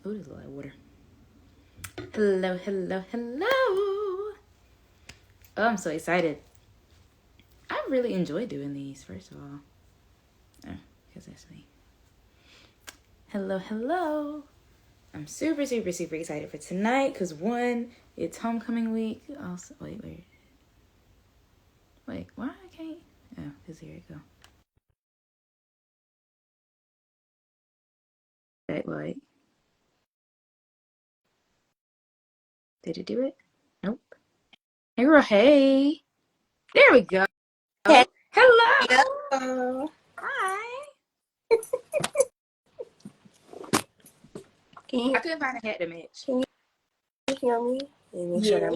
Ooh, there's a lot of water. Hello, hello, hello. Oh, I'm so excited. I really enjoy doing these, first of all. Oh, because that's me. Hello, hello. I'm super, super, super excited for tonight because one, it's homecoming week. Also, wait, why I can't? Oh, because here it go. Wait. Did it do it? Nope. Hey, girl, hey. There we go. Hey. Hello. Hello. Hi. Can I couldn't find a hat to match. you hear me? Yeah.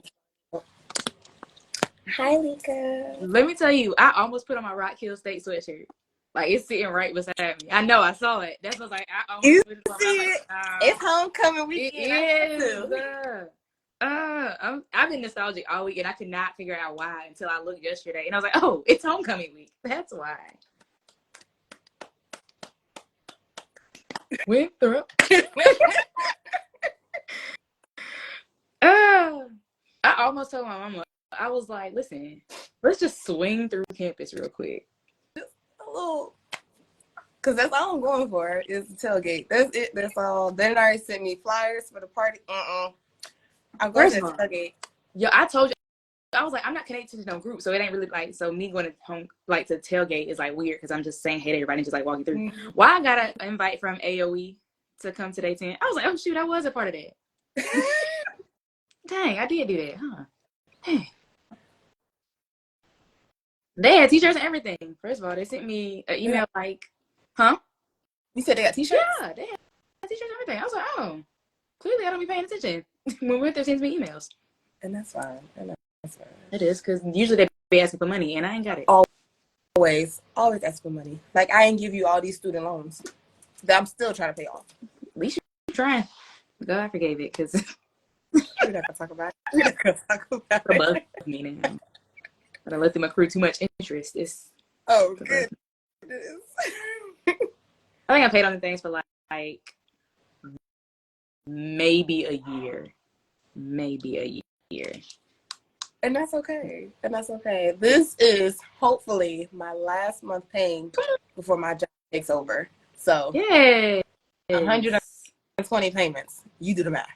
Hi, Lika. Let me tell you, I almost put on my Rock Hill State sweatshirt. Like, it's sitting right beside me. I know, I saw it. That's what's like, I You almost put it on. see I was like, it? It's homecoming it weekend. is. I I've been nostalgic all week, and I could not figure out why until I looked yesterday. And I was like, oh, it's homecoming week. That's why. Winthrop. I almost told my mama, I was like, listen, let's just swing through campus real quick. A little. Because that's all I'm going for is the tailgate. That's it. That's all. They already sent me flyers for the party. I'm going First to of the all, tailgate. yo, I told you, I was like, I'm not connected to no group, so it ain't really like, so me going to home, like to tailgate is like weird because I'm just saying hey to everybody and just like walking through. Mm-hmm. Why I got an invite from AOE to come to day 10? I was like, oh shoot, I was a part of that. Dang, I did do that, huh? Hey. They had t-shirts and everything. First of all, they sent me an email like, huh? You said they got t-shirts? Yeah, they had t-shirts and everything. I was like, oh, clearly I don't be paying attention when we're there sends me emails. And that's fine. It is, because usually they be asking for money, and I ain't got it. Always ask for money. Like, I ain't give you all these student loans that I'm still trying to pay off. At least you're trying. God forgave it, because We're not going to talk about it. We're not going to talk about it. above me now. But I let them accrue too much interest. It's Oh, good. I think I paid on the things for like maybe a year. And that's okay. This is hopefully my last month paying before my job takes over. So, Yeah. 120 payments. You do the math.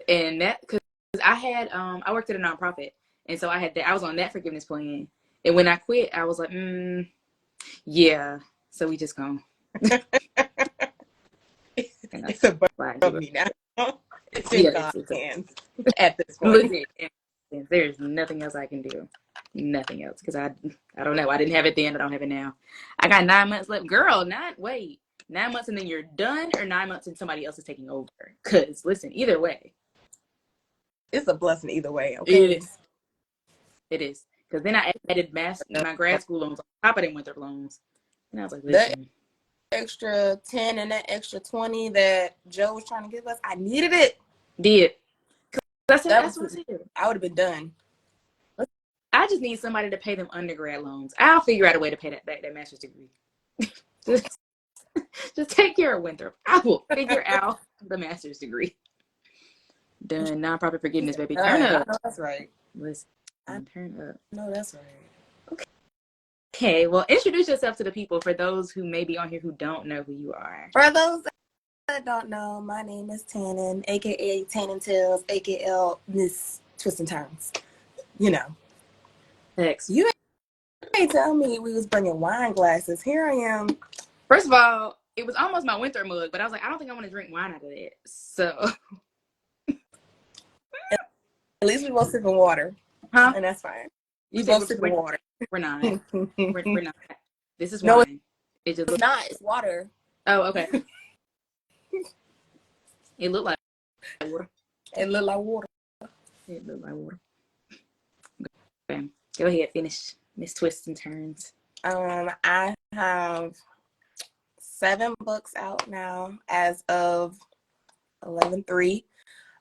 And that, because I had, I worked at a nonprofit. And so I had that, I was on that forgiveness plan. And when I quit, I was like, yeah. So we just gone. It's above me now. It's in God's hands at this point. Legit. There's nothing else I can do. Nothing else. Because I don't know. I didn't have it then. I don't have it now. I got 9 months left. Girl, 9 months and then you're done, or 9 months and somebody else is taking over. Because, listen, either way. It's a blessing either way, okay? It is. Because then I added my grad school loans on top of them winter loans. And I was like, listen. That extra 10 and that extra 20 that Joe was trying to give us, I needed it. Did. That's what I said. I would have been done. I just need somebody to pay them undergrad loans. I'll figure out a way to pay that master's degree. Just take care of Winthrop. I will figure out the master's degree. Done. Nonprofit forgiveness, baby. Turn up. I know that's right. Listen, turn up. No, that's right. Okay, well, introduce yourself to the people for those who may be on here who don't know who you are. For those that don't know, my name is Tanon, aka Tanon Tales, aka Miss Twist and Turns. You know. Thanks. You ain't tell me we was bringing wine glasses. Here I am. First of all, it was almost my winter mug, but I was like, I don't think I want to drink wine out of that. So at least we both sipping water. Huh? And that's fine. You both sipping water. We're not. we're not. This is wine. No, it's not. It's water. Oh, okay. It looked like water. It looked like water. Okay. Go ahead, finish Miss Twists and Turns. I have 7 books out now as of 11/3.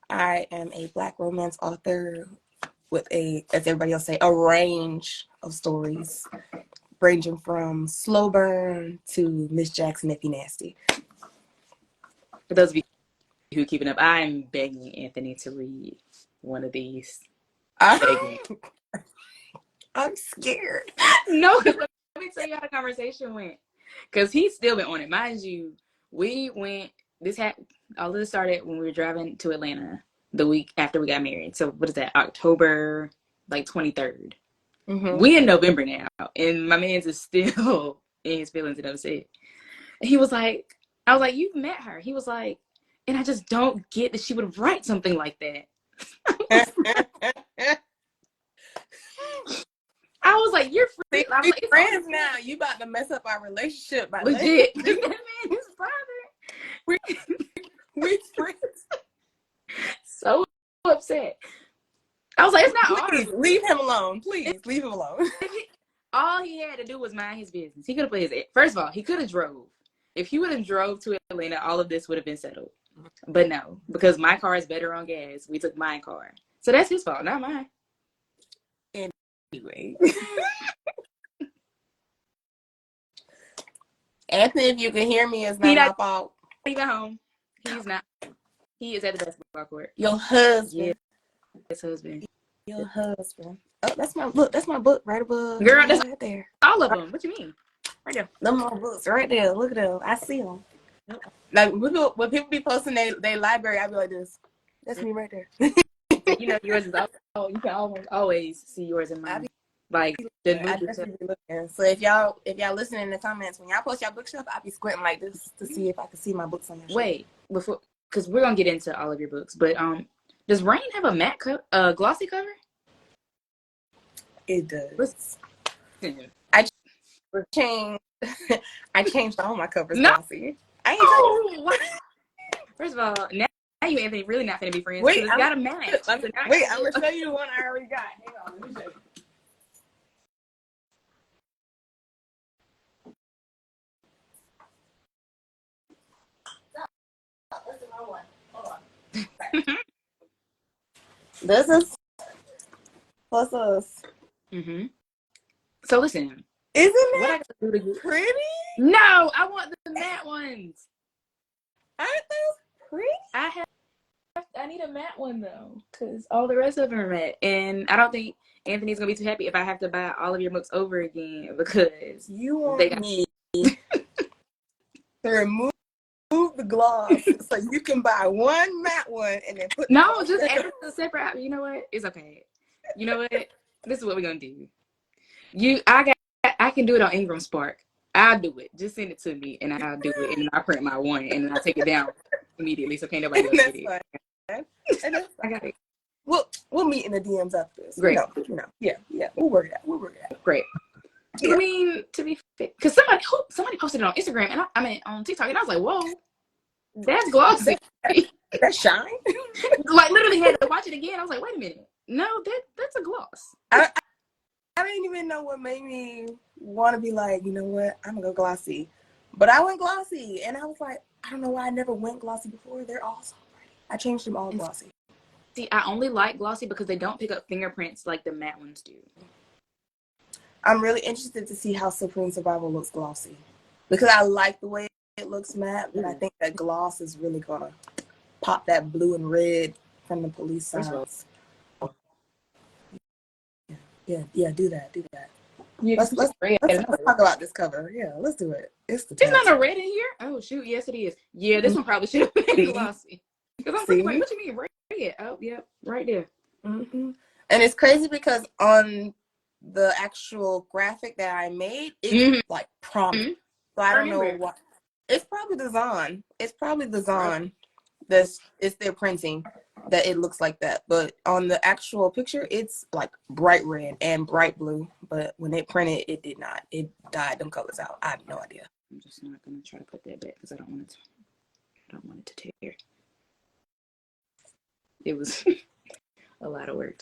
I am a Black romance author with as everybody else say, a range of stories, ranging from slow burn to Miss Jackson If You Nasty. For those of you who keeping up. I'm begging Anthony to read one of these. I'm scared. No, because let me tell you how the conversation went. Because he's still been on it. Mind you, we went, all of this started when we were driving to Atlanta the week after we got married. So what is that, October, like 23rd. Mm-hmm. We in November now, and my man's is still in his feelings and upset. And he was like, I was like, you've met her. He was like, and I just don't get that she would write something like that. I was like, you're free. See, I was like, it's friends now. You about to mess up our relationship by legit. That man is bothered. We friends. So upset. I was like, it's not Please ours. leave him alone. Please leave him alone. All he had to do was mind his business. He could have put his, first of all, he could have drove. If he would have drove to Atlanta, all of this would have been settled. But no, because my car is better on gas. We took my car. So that's his fault, not mine. Anyway. Anthony, if you can hear me, it's not my fault. He's at home. He's not. He is at the basketball court. Your husband. Yeah, his husband. Your husband. Oh, that's my book. That's my book right above. Girl, that's right there. all of them. What you mean? Right there. Them my books right there. Look at them. I see them. Like when people be posting their library, I be like this. That's me right there. You know, yours is you can always see yours in mine. Like the movie. So if y'all listen in the comments, when y'all post y'all bookshelf, I'll be squinting like this to see if I can see my books on your shelf. Wait, before, because we're gonna get into all of your books, but does Rain have a matte glossy cover? It does. Listen. I changed all my covers no. glossy. I ain't First of all, now you Anthony really not gonna be friends. Wait, it's got a match. I'm gonna show you the one I already got. Hang on, let me show you. This is my one. Hold on. This is plus us. Mm-hmm. So listen. Isn't what it I gotta do to pretty? No, I want the matte ones. Aren't those pretty? I need a matte one though, because all the rest of them are matte, and I don't think Anthony's gonna be too happy if I have to buy all of your books over again because you want me to remove the gloss so you can buy one matte one and then put just add a separate. You know what? It's okay. You know what? This is what we're gonna do. I can do it on Ingram Spark. I'll do it. Just send it to me, and I'll do it, and I'll print my one, and I'll take it down immediately, so can't nobody else get it. I got it. We'll meet in the DMs after this. Great. Yeah. We'll work it out. Great. Yeah. I mean, to be fair, because somebody posted it on Instagram, and I mean on TikTok, and I was like, whoa, that's glossy. That shine. Like literally had to watch it again. I was like, wait a minute, no, that's a gloss. I didn't even know what made me want to be like, you know what, I'm gonna go glossy. But I went glossy, and I was like, I don't know why I never went glossy before. They're all so pretty. I changed them all glossy. See, I only like glossy because they don't pick up fingerprints like the matte ones do. I'm really interested to see how Supreme Survival looks glossy. Because I like the way it looks matte, but I think that gloss is really gonna pop that blue and red from the police signs. Yeah, do that. Yeah, let's talk about this cover. Yeah, let's do it. It's not a red in here? Oh shoot, yes it is. Yeah, this one probably should have been glossy. Because I'm thinking, like, what you mean red? Oh, yeah, right there. Mm-hmm. And it's crazy because on the actual graphic that I made, it's like prominent. So I don't know what. It's probably the Zon. It's their printing that it looks like that. But on the actual picture, it's like bright red and bright blue. But when they printed, it did not. It dyed them colors out. I have no idea. I'm just not gonna try to put that back because I don't want it to tear. It was a lot of work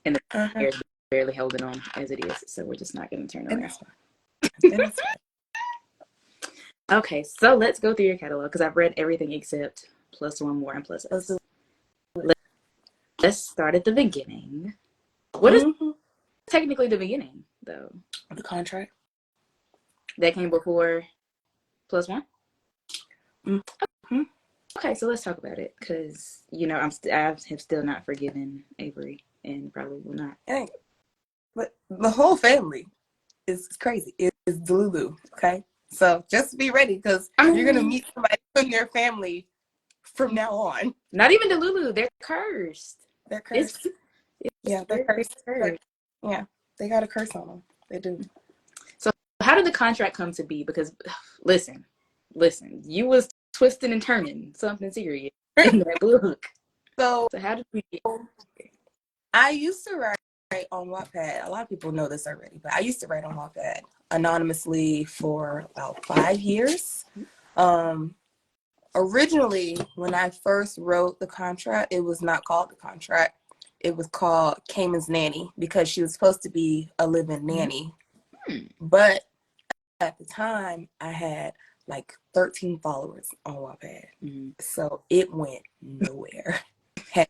and the hair is barely holding on as it is. So we're just not gonna turn around. Okay, so let's go through your catalog because I've read everything except Plus One More and Plus Us. Let's start at the beginning. What is technically the beginning, though? The contract. That came before Plus One? Okay, so let's talk about it because I have still not forgiven Avery and probably will not. Hey, but the whole family is crazy. It's Delulu, okay? So just be ready because you're gonna meet somebody from their family from now on. Not even Delulu, they're cursed. They're cursed. Yeah, they're cursed. cursed. Yeah, they got a curse on them. They do. So how did the contract come to be? Because listen, you was twisting and turning something serious in that book. So how did we get? I used to write on Wattpad. A lot of people know this already, but I used to write on Wattpad anonymously for about 5 years. Originally, when I first wrote the contract, it was not called the contract. It was called Cayman's Nanny because she was supposed to be a live-in nanny. But at the time, I had like 13 followers on Wattpad. So it went nowhere. Had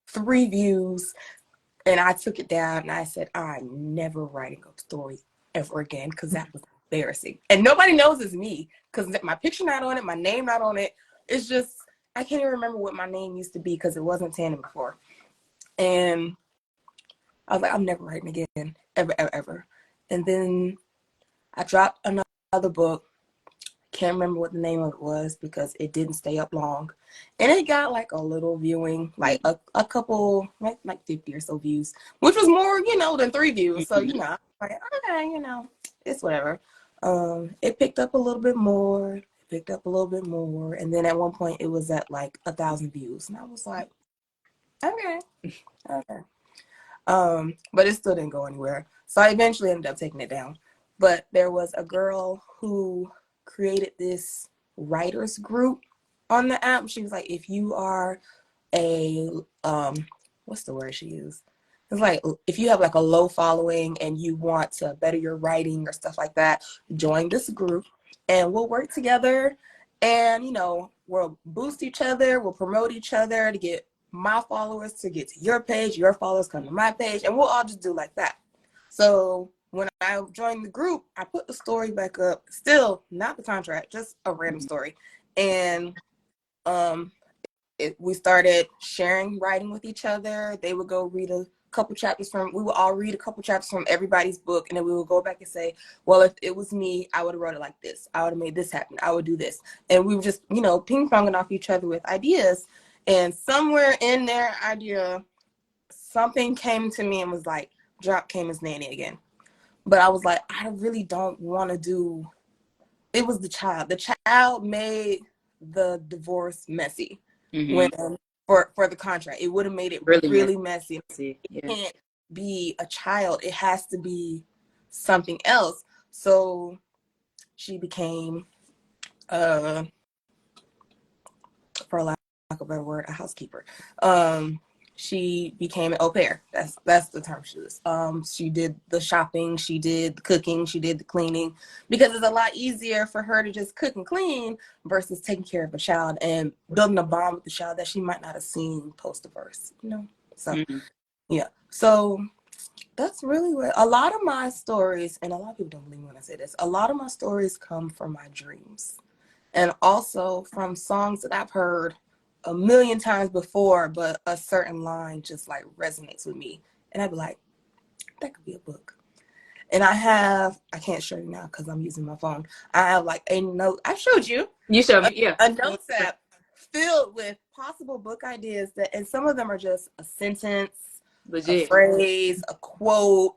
3 views, and I took it down and I said, I'm never writing a story ever again because that was embarrassing. And nobody knows it's me because my picture not on it, my name not on it. It's just, I can't even remember what my name used to be because it wasn't Tanon before. And I was like, I'm never writing again, ever, ever, ever. And then I dropped another book. Can't remember what the name of it was because it didn't stay up long. And it got like a little viewing, like a couple, like 50 or so views, which was more, than 3 views. So, I'm like, okay, it's whatever. It picked up a little bit more, and then at one point it was at like 1,000 views. And I was like, okay. But it still didn't go anywhere. So I eventually ended up taking it down. But there was a girl who created this writers group on the app. She was like, if you are a what's the word she used? It's like if you have like a low following and you want to better your writing or stuff like that, join this group and we'll work together and we'll boost each other, we'll promote each other to get my followers to get to your page, your followers come to my page, and we'll all just do like that. So when I joined the group, I put the story back up, still not the contract, just a random story. And we started sharing writing with each other. They would go read we would all read a couple chapters from everybody's book, and then we would go back and say, well, if it was me, I would have wrote it like this. I would have made this happen. I would do this. And we were just, ping-ponging off each other with ideas. And somewhere in their idea, something came to me and was like, drop Cayman's Nanny again. But I was like, I really don't want to do, it was the child. The child made the divorce messy. When for the contract. It would have made it really messy. It can't be a child. It has to be something else. So she became, for lack of a better word, a housekeeper. She became an au pair. That's the term she used. She did the shopping, she did the cooking, she did the cleaning, because it's a lot easier for her to just cook and clean versus taking care of a child and building a bond with the child that she might not have seen post-divorce, So, yeah. So that's really what a lot of my stories, and a lot of people don't believe me when I say this, a lot of my stories come from my dreams and also from songs that I've heard a million times before, but a certain line just like resonates with me. And I'd be like, that could be a book. And I can't show you now because I'm using my phone. I have like a note. I showed you. You showed me, yeah. A notes app filled with possible book ideas and some of them are just a sentence, legit, a phrase, a quote,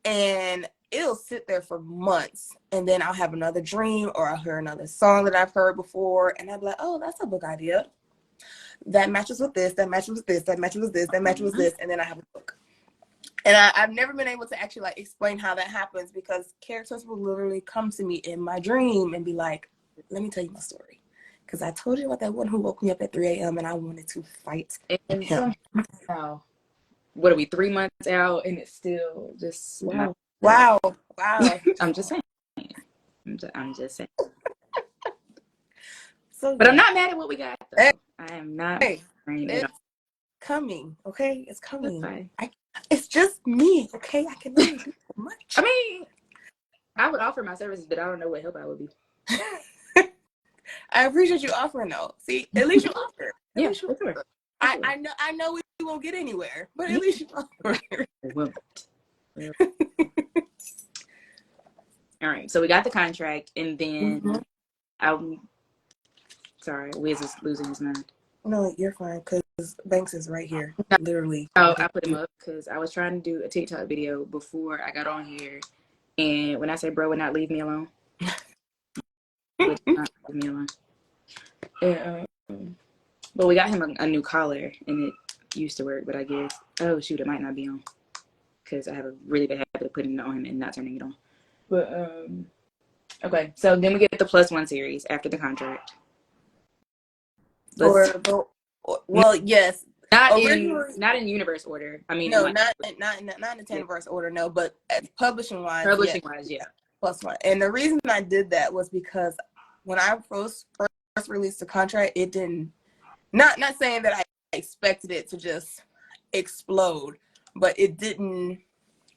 and it'll sit there for months. And then I'll have another dream or I'll hear another song that I've heard before. And I'll be like, oh, that's a book idea. That matches with this, that matches with this, that matches with this, that matches with this, and then I have a book. And I've never been able to actually like explain how that happens because characters will literally come to me in my dream and be like, let me tell you my story. Because I told you about that one who woke me up at 3 a.m. and I wanted to fight him. Somehow, what are we, 3 months out and it's still just wow. I'm just saying. I'm just saying. So, but yeah. I'm not mad at what we got, though. Hey, I am not. It's coming, okay? It's coming. It's just me, okay? I can only do so much. I mean, I would offer my services, but I don't know what help I would be. I appreciate you offering though. See, at least you offer. At Yeah, least you for sure. offer. I know we won't get anywhere, but at least you offer. Well, all right, so we got the contract, and then I'm sorry, Wiz is losing his mind. No, you're fine, because Banks is right here, literally. Oh, I put him up because I was trying to do a TikTok video before I got on here, and when I say bro would not leave me alone, would not leave me alone. Yeah, but we got him a new collar, and it used to work, but I guess, oh shoot, it might not be on because I have a really bad habit of putting it on him and not turning it on. But okay, so then we get the +1 series after the contract. Well, yes. Not in universe order. I mean, no, not in the 10-verse order. No, but publishing wise, yeah. +1. And the reason I did that was because when I first released the contract, it didn't. Not saying that I expected it to just explode, but it didn't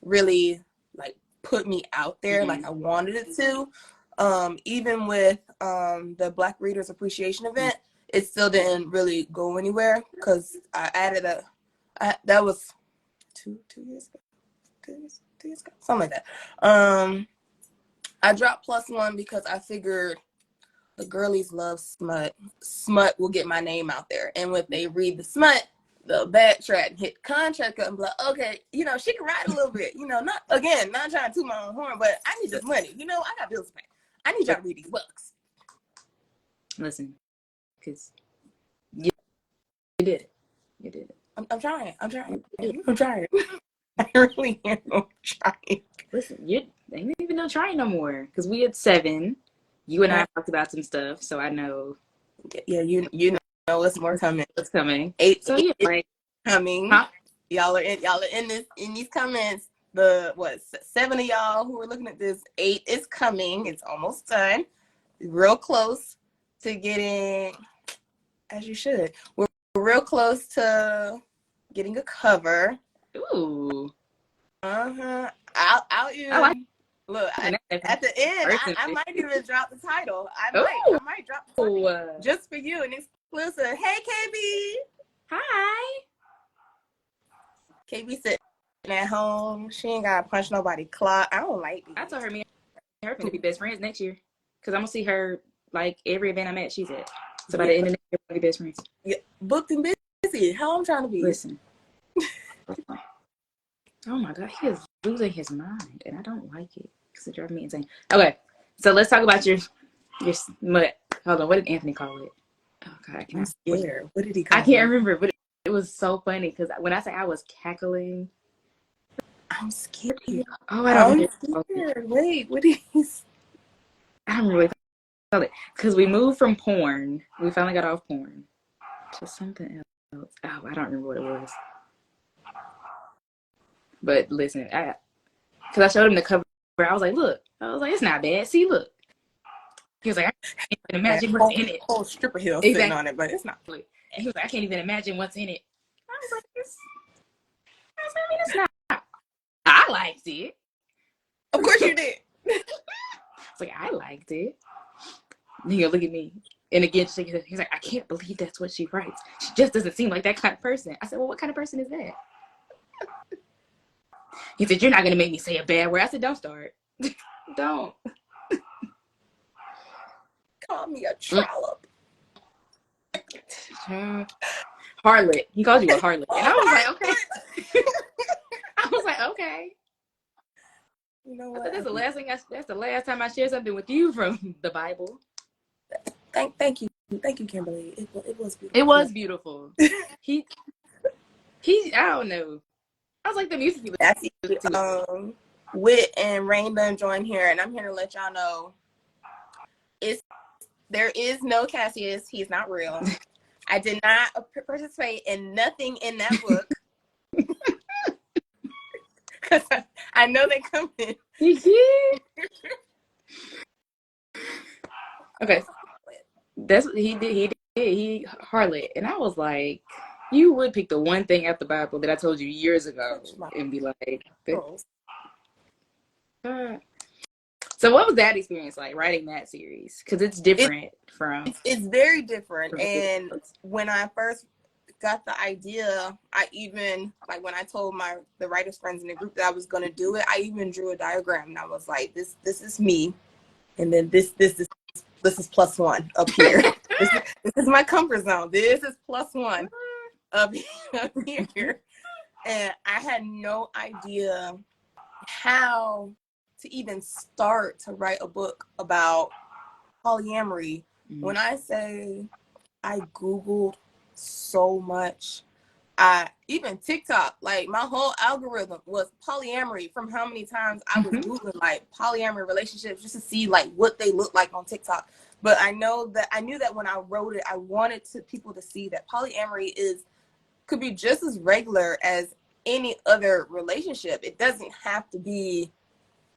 really like put me out there like I wanted it to. Even with the Black Readers Appreciation event, it still didn't really go anywhere because I added that was two years ago, 2 years ago, something like that. I dropped +1 because I figured the girlies love smut. Smut will get my name out there, and when they read the smut, they'll backtrack and hit contract up and be like, okay, she can ride a little bit. Not trying to toot my own horn, but I need this money. I got bills to pay. I need y'all to read these books. Listen, because you did it. You did it. I'm trying. I'm trying. I really am trying. Listen, they ain't even no trying no more because we had 7. You and I talked about some stuff, so I know. Yeah, you know what's more coming. What's coming? 8 so yeah, like coming. Huh? Y'all are in these comments. The 7 of y'all who are looking at this, 8 is coming. It's almost done. Real close to getting, as you should. We're real close to getting a cover. Ooh. I'll even look at the end. I might even drop the title. I might drop the title just for you, an exclusive. Hey, KB. Hi. KB sitting at home. She ain't gotta punch nobody clock. I don't like these. I told her me and her gonna be best friends next year because I'm gonna see her like every event I'm at. She's at. So by the end of the year, we'll be best friends. Yeah, booked and busy. How I'm trying to be. Listen. Oh my God, he is losing his mind, and I don't like it because it drives me insane. Okay, so let's talk about your smut. Hold on, what did Anthony call it? Oh God, I'm scared. What did he call it? I can't remember, but it was so funny because when I say I was cackling, I'm scared. Oh, I don't know. Wait, what is? I don't really call it because we moved from porn. We finally got off porn to something else. Oh, I don't remember what it was. But listen, because I showed him the cover, I was like, look. I was like, it's not bad. See, look. He was like, I can't even imagine what's in it. Whole stripper heel sitting on it, but it's not. And he was like, I can't even imagine what's in it. I was like, it's not. I liked it. Of course you did. It's like, I liked it. And he'll look at me. And again, he's like, I can't believe that's what she writes. She just doesn't seem like that kind of person. I said, well, what kind of person is that? He said, you're not going to make me say a bad word. I said, don't start. Don't. Call me a trollop. Harlot. He called you a harlot. And I was like, okay. I was like, okay. You know what? That's the last time I shared something with you from the Bible. Thank you, Kimberly. It was beautiful. It was beautiful. he I don't know. I was like the music. Wit and Rain done joined here, and I'm here to let y'all know there is no Cassius. He's not real. I did not participate in nothing in that book because I know they come in. Okay, that's what he did. He harlot, and I was like, you would pick the one thing out the Bible that I told you years ago and be like, So what was that experience like writing that series? Because it's different it's very different. from And when I first got the idea, I even, like, when I told the writers friends in the group that I was going to do it, I even drew a diagram, and I was like, this is me, and then this is +1 up here. this is my comfort zone. This is +1 up here. And I had no idea how to even start to write a book about polyamory. When I say I Googled so much, even TikTok, like my whole algorithm was polyamory from how many times I was Googling like polyamory relationships just to see like what they look like on TikTok. But I knew that when I wrote it, I wanted people to see that polyamory could be just as regular as any other relationship. It doesn't have to be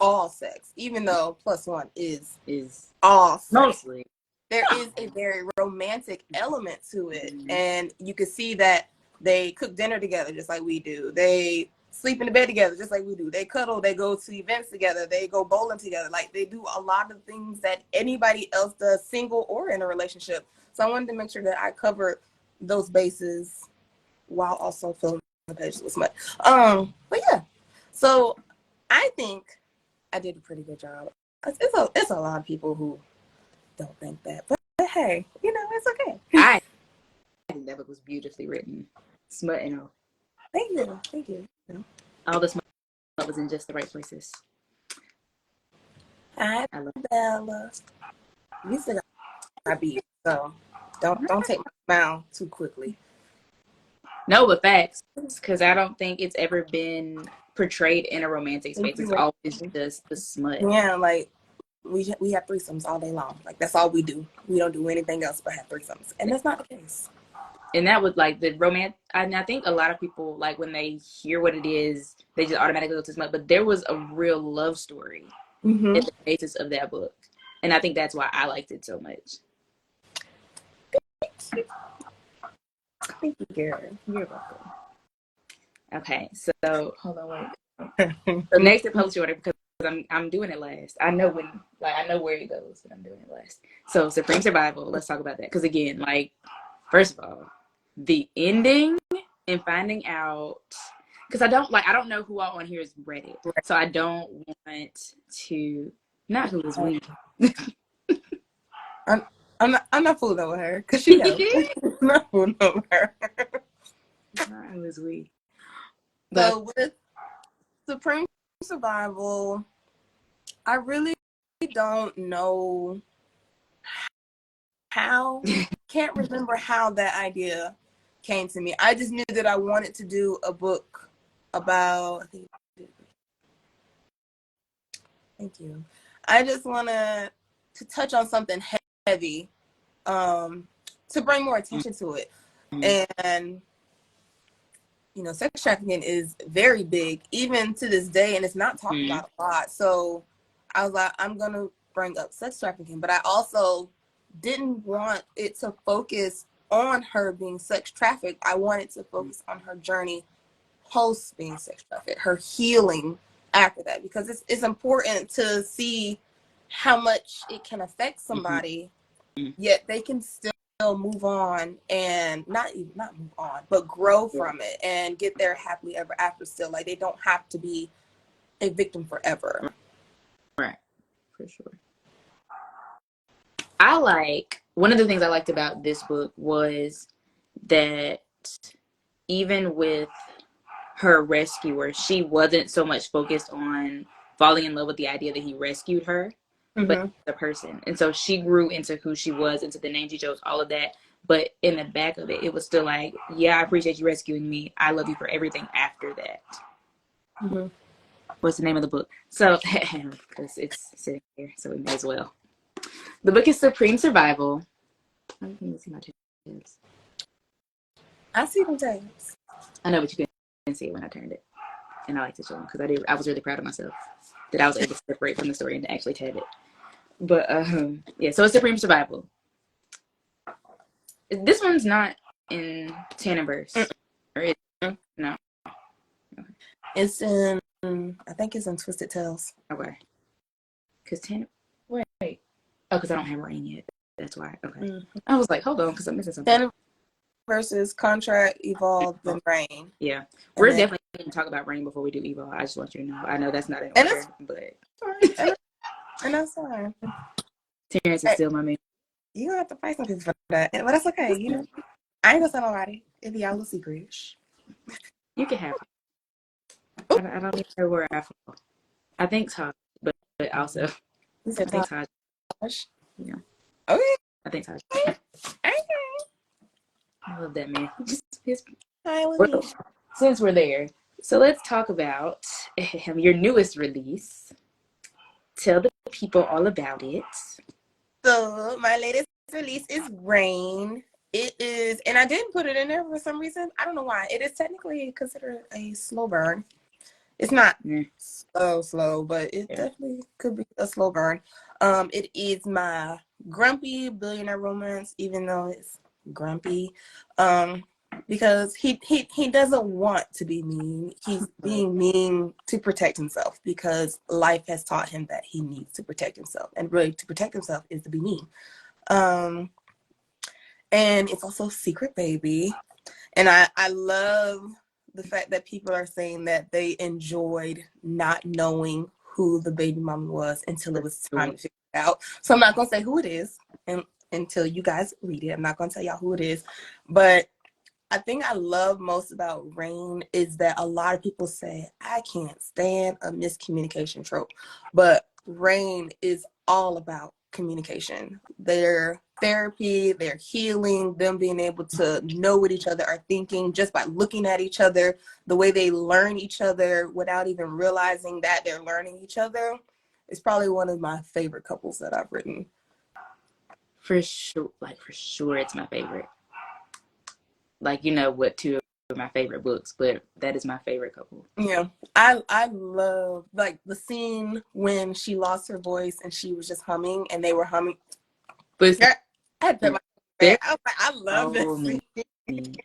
all sex, even though +1 is all sex. Mostly. There is a very romantic element to it. And you can see that they cook dinner together just like we do. They sleep in the bed together just like we do. They cuddle, they go to events together, they go bowling together. Like, they do a lot of things that anybody else does, single or in a relationship. So I wanted to make sure that I covered those bases while also filling the pages with smut. But yeah. So I think I did a pretty good job. It's a lot of people who don't think that, but hey, it's okay. I think that book was beautifully written. Smut and all. Thank you. All the smut was in just the right places. Hi, Bella. You still got beat, so don't take my smile too quickly. No, but facts, because I don't think it's ever been portrayed in a romantic space. It's always just the smut. Yeah, like we have threesomes all day long. Like, that's all we do. We don't do anything else but have threesomes, and that's not the case. And that was like the romance. I think a lot of people, like, when they hear what it is, they just automatically go to smut. But there was a real love story at the basis of that book, and I think that's why I liked it so much. Thank you, Gary. You're welcome. Okay, so hold on, wait. So next in publishing order, because I'm doing it last. I know where it goes, but I'm doing it last. So Supreme Survival. Let's talk about that, because again, like, first of all, the ending and finding out, because I don't know who all on here has read it, so I don't want to not who is we. I'm not fooling over her, because she knows. I'm not fooling over her. Not who is we. So with Supreme Survival, I really don't know how. Can't remember how that idea came to me. I just knew that I wanted to do a book about. Thank you. I just wanted to touch on something heavy, to bring more attention to it. And sex trafficking is very big, even to this day, and it's not talked about a lot. So I was like, I'm going to bring up sex trafficking, but I also didn't want it to focus on her being sex trafficked. I wanted to focus on her journey post being sex trafficked, her healing after that, because it's important to see how much it can affect somebody, yet they can still move on, and not move on, but grow from it and get there happily ever after still. Like, they don't have to be a victim forever. Right, for sure. One of the things I liked about this book was that even with her rescuer, she wasn't so much focused on falling in love with the idea that he rescued her, but the person. And so she grew into who she was, into the name she chose, all of that. But in the back of it, it was still like, yeah, I appreciate you rescuing me. I love you for everything after that. What's the name of the book? So, because it's sitting here, so we may as well. The book is Supreme Survival. Let me see my tabs. I see them tabs. I know, but you couldn't see it when I turned it. And I like to show them because I was really proud of myself that I was able to separate from the story and to actually tab it. But yeah, so it's Supreme Survival. This one's not in Tanonverse, or is it? No. Okay. It's in, I think it's in Twisted Tales. Okay. Because Tanon, wait. Oh, because I don't have Rain yet. That's why. Okay. Mm-hmm. I was like, hold on, because I'm missing something. Tanon versus Contra, Evolve, then Rain. Yeah. We're definitely going to talk about Rain before we do Evolve. I just want you to know. I know that's not in order, but. And that's fine. Terrence is still my man. You don't have to fight some people for that. But that's okay. You know, I ain't gonna tell nobody. It'd be all a secret. You can have it. I don't even know where I fall. I think Todd, but also You said I think Todd. Yeah. Okay. I think Todd. Okay. I love that man. Well, Since we're there, so let's talk about your newest release. Tell the people all about it. So my latest release is Rain. It is, and I didn't put it in there for some reason. I don't know why. It is technically considered a slow burn. It's not slow, but it definitely could be a slow burn. It is my grumpy billionaire romance, even though it's grumpy. Because he doesn't want to be mean. He's being mean to protect himself because life has taught him that he needs to protect himself. And really to protect himself is to be mean. And it's also Secret Baby. And I love the fact that people are saying that they enjoyed not knowing who the baby mama was until it was time to figure it out. So I'm not going to say who it is until you guys read it. I'm not going to tell y'all who it is. But I think I love most about Rain is that a lot of people say, I can't stand a miscommunication trope. But Rain is all about communication. Their therapy, their healing, them being able to know what each other are thinking just by looking at each other, the way they learn each other without even realizing that they're learning each other is probably one of my favorite couples that I've written. For sure, it's my favorite. Like, you know what, two of my favorite books, but that is my favorite couple. Yeah, I love like the scene when she lost her voice and she was just humming and they were humming. But I love that scene.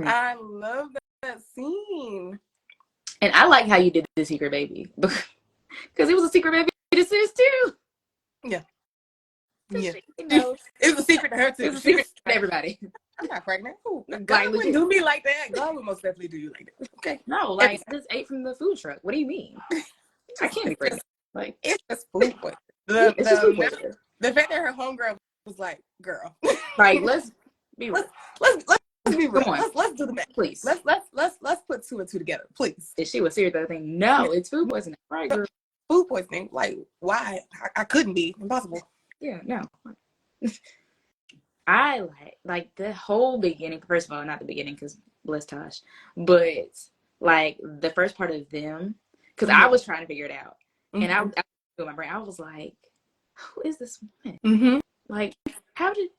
I love that scene. And I like how you did the Secret Baby because it was a Secret Baby to sis too. Yeah. Yeah. It was a secret to her too. It was a secret to everybody. I'm not pregnant. God wouldn't do me like that. God would most definitely do you like that. Okay. No, like I just ate from the food truck. What do you mean? I can't be pregnant. Like it's just food poisoning. The fact that her homegirl was like, "Girl, like let's be real. Let's be real. Let's do the math, please. Let's put two and two together, please." If she was serious, I think no, it's food poisoning, right? Girl? Food poisoning. Like why? I couldn't be impossible. Yeah, no. I like the whole beginning. First of all, not the beginning because bless Tosh, but like the first part of them because I was trying to figure it out, and I in my brain I was like, who is this woman? Like how did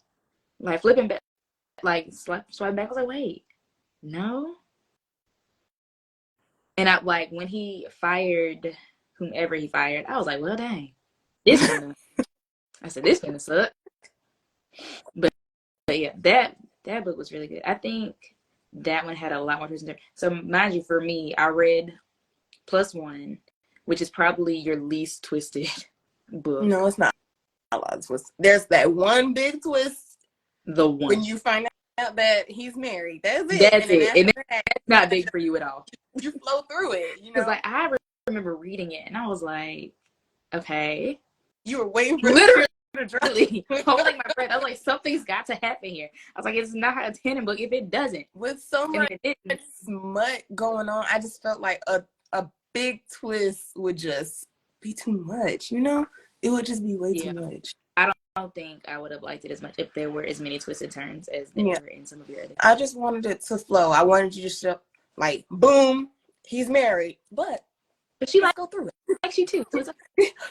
like flipping back, like swiping back? I was like, wait, no. And I like when he fired whomever he fired, I was like, well, dang, this gonna. I said this gonna suck. But yeah, that book was really good. I think that one had a lot more twists in there. So mind you, for me, I read +1, which is probably your least twisted book. No, it's not a lot of twists. There's that one big twist. The one when you find out that he's married. That's it. That's it. And that's not big for you at all. You flow through it. You know, because like I remember reading it and I was like, okay, you were waiting for literally holding my breath. I was like, something's got to happen here. I was like, it's not a Tanon book if it doesn't. With so much smut going on, I just felt like a big twist would just be too much, you know? It would just be way too much. I don't think I would have liked it as much if there were as many twisted turns as there were in some of your other. I just wanted it to flow. I wanted you to show, like, boom, he's married, but she like go through it. Like she too. So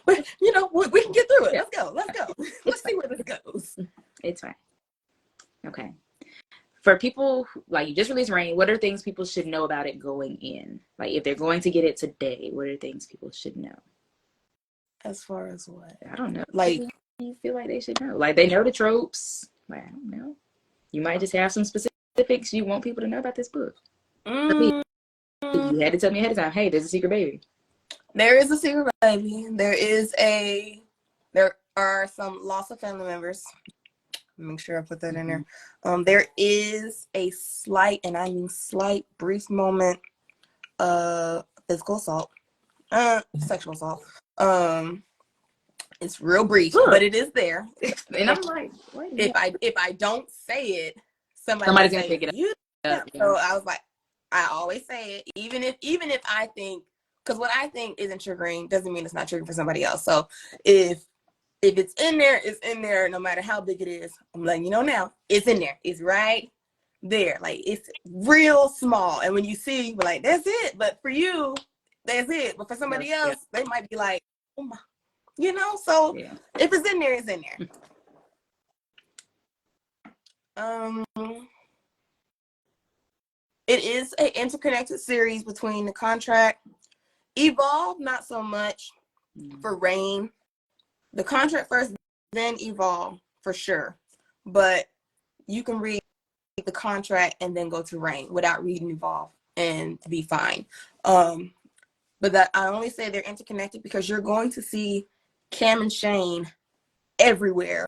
but you know, we can get through it. Let's go. Let's see where this goes. It's fine. Okay. For people like you just released Rain, what are things people should know about it going in? Like if they're going to get it today, what are things people should know? As far as what? I don't know. Like you feel like they should know. Like they know the tropes. Like I don't know. You might just have some specifics you want people to know about this book. For me, you had to tell me ahead of time, hey, there's a secret baby. There is a secret baby. There are some loss of family members. Make sure I put that in there. There is a slight, and I mean slight, brief moment of physical assault, sexual assault. It's real brief, but it is there. And I'm like, wait, if I don't say it, somebody's somebody's gonna gonna say pick it you. up. Yeah. So I was like, I always say it, even if I think, because what I think isn't triggering doesn't mean it's not triggering for somebody else. So if it's in there, it's in there, no matter how big it is. I'm letting you know now, it's in there. It's right there. Like, it's real small. And when you see, you're like, that's it. But for you, that's it. But for somebody else, they might be like, oh my, so if it's in there, it's in there. It is an interconnected series between the contract. Evolve, not so much for Rain. The contract first, then Evolve for sure. But you can read the contract and then go to Rain without reading Evolve and be fine. But that I only say they're interconnected because you're going to see Cam and Shane everywhere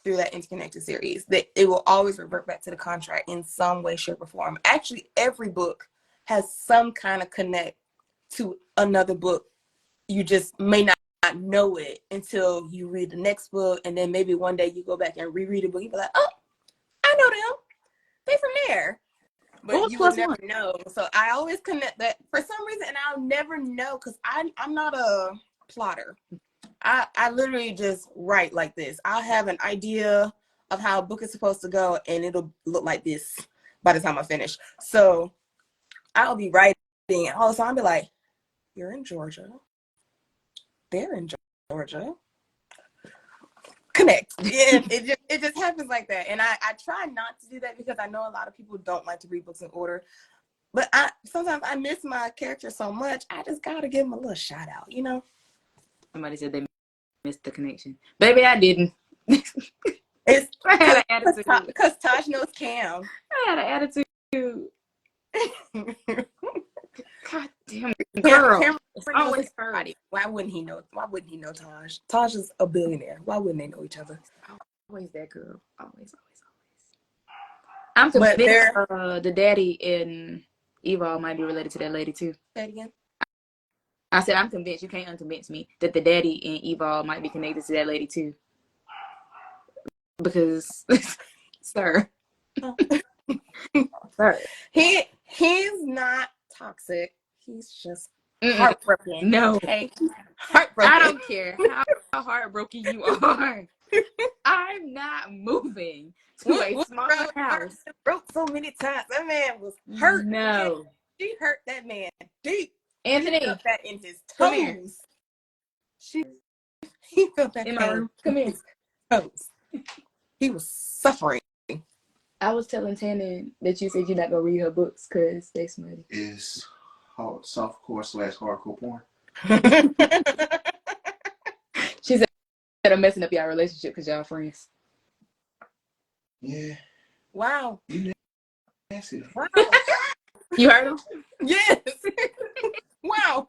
through that interconnected series. That it will always revert back to the contract in some way, shape, or form. Actually, every book has some kind of connect to another book. You just may not know it until you read the next book, and then maybe one day you go back and reread a book. You be like, oh, I know them. They from there. But you would never know. So I always connect that for some reason, and I'll never know because I'm not a plotter. I literally just write like this. I'll have an idea of how a book is supposed to go, and it'll look like this by the time I finish. So I'll be writing, and all the time I'll be like, you're in Georgia. They're in Georgia. Connect. And it just happens like that. And I try not to do that because I know a lot of people don't like to read books in order. But sometimes I miss my character so much, I just gotta give them a little shout out, Somebody said they missed the connection. Baby, I didn't. I had an attitude. Because Taj knows Cam. I had an attitude. God damn it, girl. Cam always everybody. Why wouldn't he know? Why wouldn't he know Taj? Taj is a billionaire. Why wouldn't they know each other? Always that girl. Always. I'm convinced the daddy in Evolve might be related to that lady too. Say it again. I said I'm convinced. You can't unconvince me that the daddy in Evolve might be connected to that lady too. Because, sir, he's not toxic. He's just heartbroken. No, okay, heartbroken. I don't care how heartbroken you are. I'm not moving to a small house. Broke so many times. That man was hurt. No, she hurt that man deep. Anthony, he felt that in his toes. He felt that in my room. Come here. Toes. He was suffering. I was telling Tanon that you said you're not gonna read her books because they smutty. Is softcore / hardcore porn. She said I'm messing up y'all relationship because y'all friends. Yeah. Wow. You nasty. Wow. You heard him? Yes. Wow.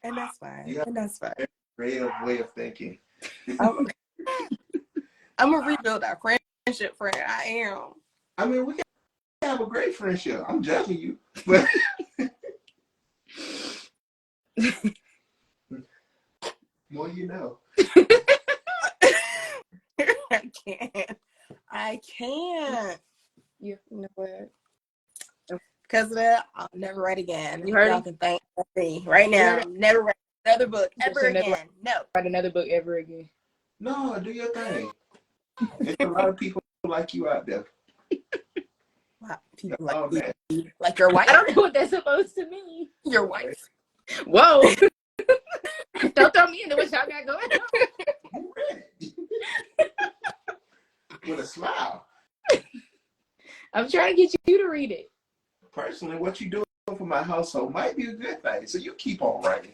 And that's fine. Yeah. And that's fine. Creative way of thinking. I'm gonna rebuild our friendship, friend. I am. I mean, we can have a great friendship. I'm judging you, but more you know. I can't. You know what? Because of that, I'll never write again. You heard Y'all can thank me right now. Never write another book ever again. No. Write another book ever again. No, do your thing. There's a lot of people like you out there. People like you. Like your wife. I don't know what that's supposed to mean. Your wife. Whoa. Don't throw me into what y'all got going on. With a smile. I'm trying to get you to read it. Personally, what you doing for my household might be a good thing, so you keep on writing.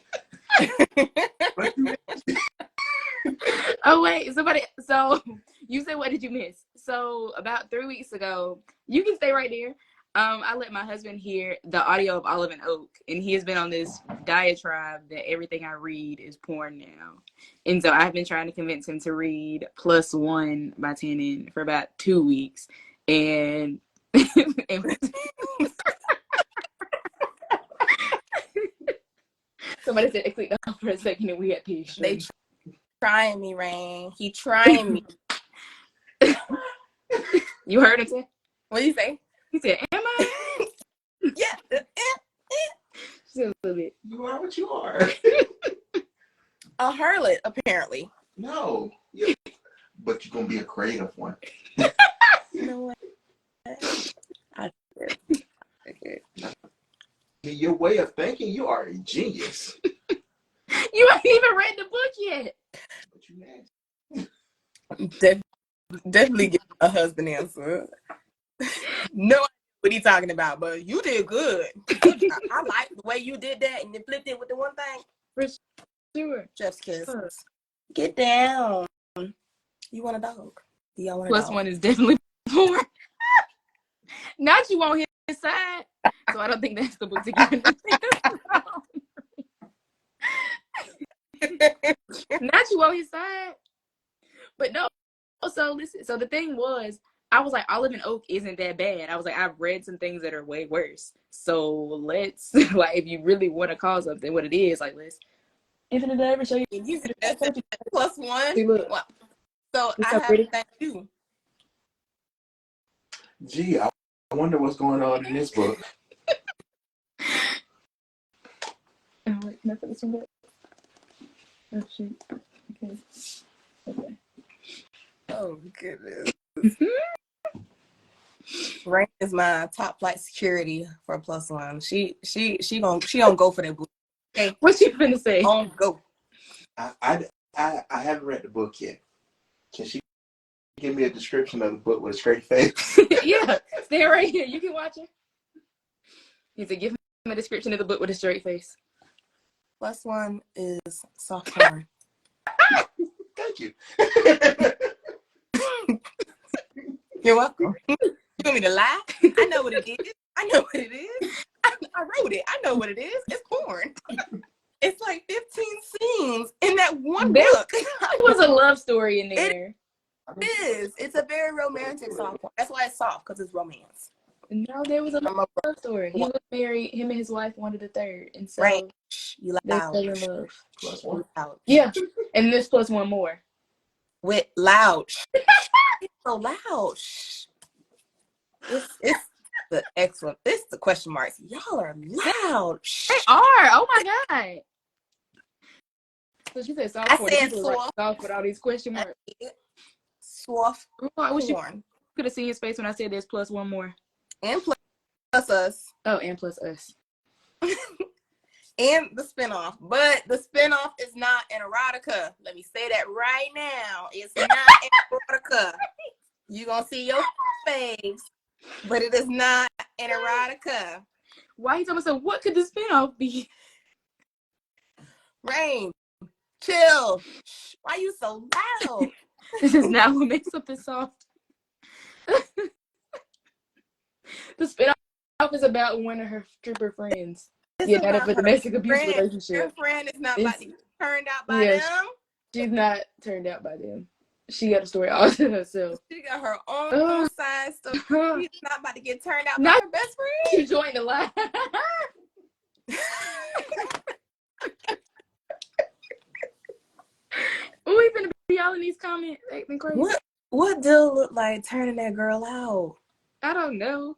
Oh wait, so you said what did you miss? So about 3 weeks ago, you can stay right there. I let my husband hear the audio of Olive and Oak, and he has been on this diatribe that everything I read is porn now. And so I've been trying to convince him to read +1 by Tanon for about 2 weeks. And, somebody said, "Click off for a second," and we had to They trying me, Rain. He trying me. You heard him say? What do you say? He said, "Am I?" Yeah. Just a little bit. You are what you are. A harlot, apparently. No. But you're going to be a creative one. You know what? Your way of thinking, you are a genius. You haven't even read the book yet. But you nasty. Definitely get a husband answer. No idea what he's talking about, but you did good. I like the way you did that and then flipped it with the one thing. For sure. Chef's kiss. Get down. You want a dog? Do y'all want a dog? +1 is definitely porn. Not you on his side. So I don't think that's the book to give him. Not you on his side. But no. So listen. So the thing was, I was like, Olive and Oak isn't that bad. I was like, I've read some things that are way worse. So let's, like, if you really want to call something what it is, like, let's. Infinite, did I ever show you? That's +1. See, look. Wow. So It's I so have pretty. to thank you. Gee, I wonder what's going on in this book. Oh, wait, can I put this one back? Oh, shoot. Okay. Oh goodness. Rain is my top flight security for +1. She gonna go for that book. Okay. What you finna say? On go. I haven't read the book yet. Can she give me a description of the book with a straight face? Yeah, stay right here. You can watch it. He said, give him a description of the book with a straight face. +1 is soft porn. Thank you. You're welcome. You want me to lie? I know what it is. I know what it is. I wrote it. I know what it is. It's porn. It's like 15 scenes in that one book. There was a love story in there. It is. It's a very romantic soft porn. That's why it's soft, because it's romance. No, there was a love story. He was married. Him and his wife wanted a third, and so Right. You they loud. fell in love. +1. Loud. Yeah, and this +1 more. With loud. It's so loud. It's the excellent. It's the question marks. Y'all are loud. They are. Oh my god. So she said soft I porn. said People were soft. soft with all these question marks. Soft I wish you porn. could have seen his face when I said there's +1 more. And plus us. Oh, and plus us. And the spinoff. But the spinoff is not an erotica. Let me say that right now. It's not an erotica. You're going to see your face, but it is not an erotica. Why you talking about, so what could the spinoff be? Rain, chill. Why you so loud? This is not what makes something soft. The spinoff is about one of her stripper friends. It's Not about a domestic abuse friend. relationship. Her friend is not about to get turned out by Yeah, them. She's not turned out by them. She got a story all to herself. She got her own side story. She's not about to get turned out by Not her best friend. She joined the line. We finna be all in these comments acting crazy. What deal look like turning that girl out? I don't know.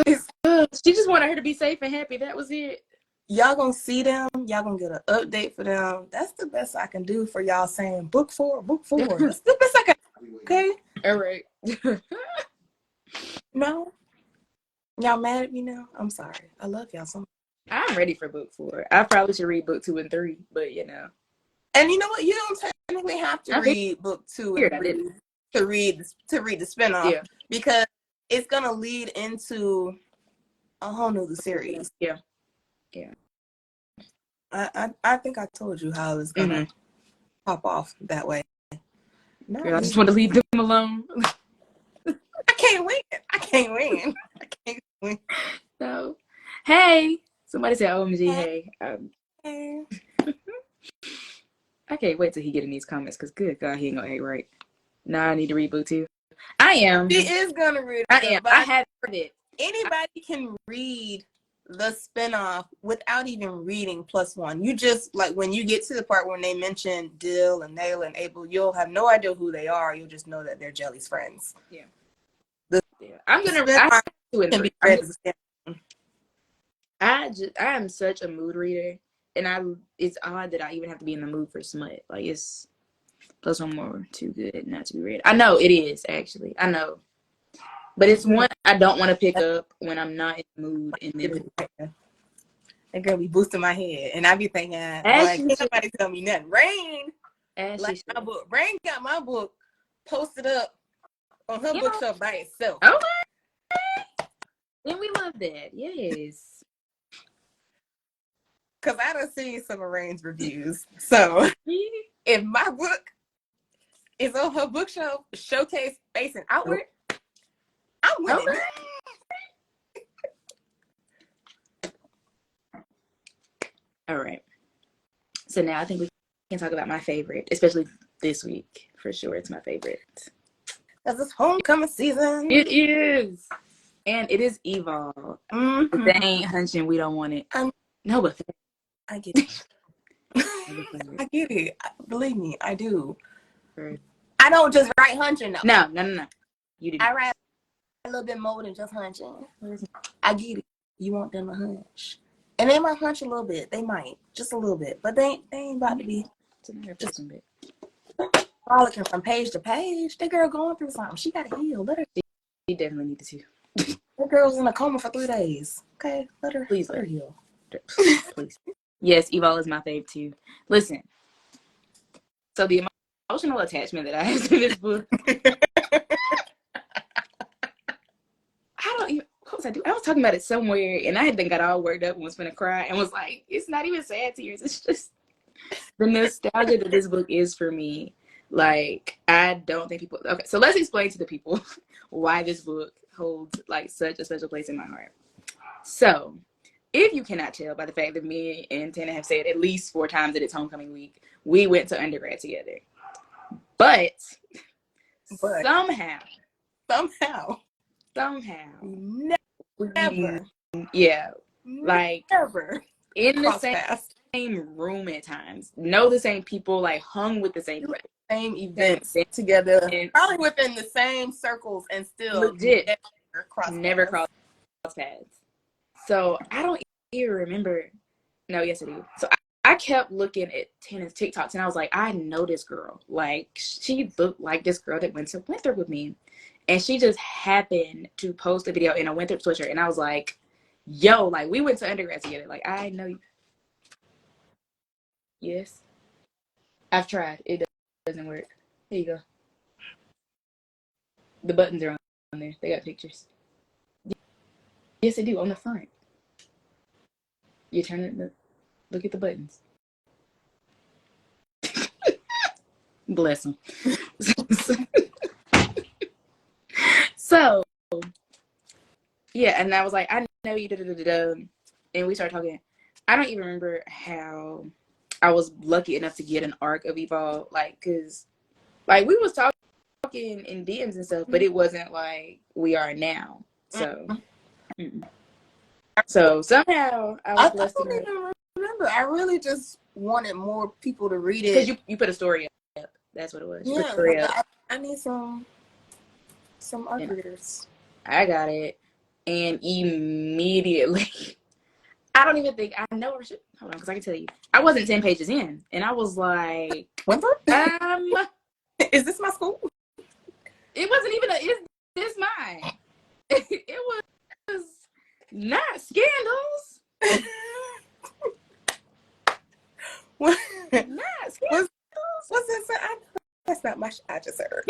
She just wanted her to be safe and happy. That was it. Y'all gonna see them. Y'all gonna get an update for them. That's the best I can do for y'all saying book 4. That's the best I can. Okay. All right. No. Y'all mad at me now? I'm sorry. I love y'all so much. I'm ready for book 4. I probably should read book 2 and 3, but you know. And you know what? You don't technically have to read book 2 and 3 to read the spinoff, because it's gonna lead into a whole nother series. Yeah. I think I told you how it's gonna pop off that way. No, Girl, I just want to leave them alone. I can't win. So, hey, somebody said OMG, hey. Hey. I can't wait till he get in these comments because good God, he ain't gonna act right. Nah, I need to reboot too. I am. She is gonna read it. I am. I have it. Anybody can read the spinoff without even reading +1. You just like when you get to the part when they mention Dill and Nail and Abel, you'll have no idea who they are. You'll just know that they're Jelly's friends. Yeah. The I'm gonna. spinoff I can be read as a I am such a mood reader, and it's odd that I even have to be in the mood for smut. Like it's +1 more too good not to be read. I know it is actually. I know, but it's one I don't want to pick up when I'm not in the mood. And then that girl be boosting my head, and I be thinking, As can't nobody tell me nothing. Rain, like she my book. Rain got my book posted up on her bookshelf by itself. Okay. Then we love that. Yes. Because I done seen some of Rain's reviews. So if my book is on her bookshelf, showcase facing outward, I'm winning. Okay. All right. So now I think we can talk about my favorite, especially this week. For sure, it's my favorite. Because it's homecoming season. It is. And it is Evolve. Mm-hmm. If they ain't hunching, we don't want it. No, but I get it. I get it. Believe me, I do. I don't just write hunching, though. No. You didn't. I write a little bit more than just hunching. I get it. You want them to hunch. And they might hunch a little bit. They might. Just a little bit. But they ain't about to be just frolicking from page to page. That girl going through something. She got to heal. Let her. She definitely needs to. That girl's in a coma for 3 days. Okay? Let her heal. Please. Yes, Evolve is my fave too. Listen. So the emotional attachment that I have to this book. What was I doing? I was talking about it somewhere, and I had got all worked up and was gonna cry, and was like, "It's not even sad tears. It's just the nostalgia that this book is for me." Like, I don't think people. Okay, so let's explain to the people why this book holds like such a special place in my heart. So, if you cannot tell by the fact that me and Tana have said at least 4 times that it's homecoming week, we went to undergrad together, but somehow. Never. Yeah. Like never in the same room at times. Know the same people, like hung with the same people. Same events together. Probably within the same circles and still legit never crossed paths. So I don't even remember. No, yes I do. So I kept looking at Tana's TikToks and I was like, I know this girl. Like she looked like this girl that went to Winthrop with me. And she just happened to post a video in a Winthrop sweatshirt. And I was like, yo, like, we went to undergrad together. Like, I know you. Yes. I've tried. It doesn't work. Here you go. The buttons are on there. They got pictures. Yes, they do. On the front. You turn it. Look at the buttons. Bless them. So, yeah, and I was like, I know you, and we started talking. I don't even remember how I was lucky enough to get an arc of Evolve, like, cause, like, we was talking in DMs and stuff, but it wasn't like we are now. So, so somehow I was blessed. I don't even remember. I really just wanted more people to read it. Because you put a story up. That's what it was. Yeah, I need some arc readers. I got it, and immediately. I don't even think I know. Hold on, because I can tell you, I wasn't 10 pages in, and I was like, is this my school? It wasn't even is this mine? It was not Scandals. What? Not Scandals. What's this? That's not my shit. I just heard.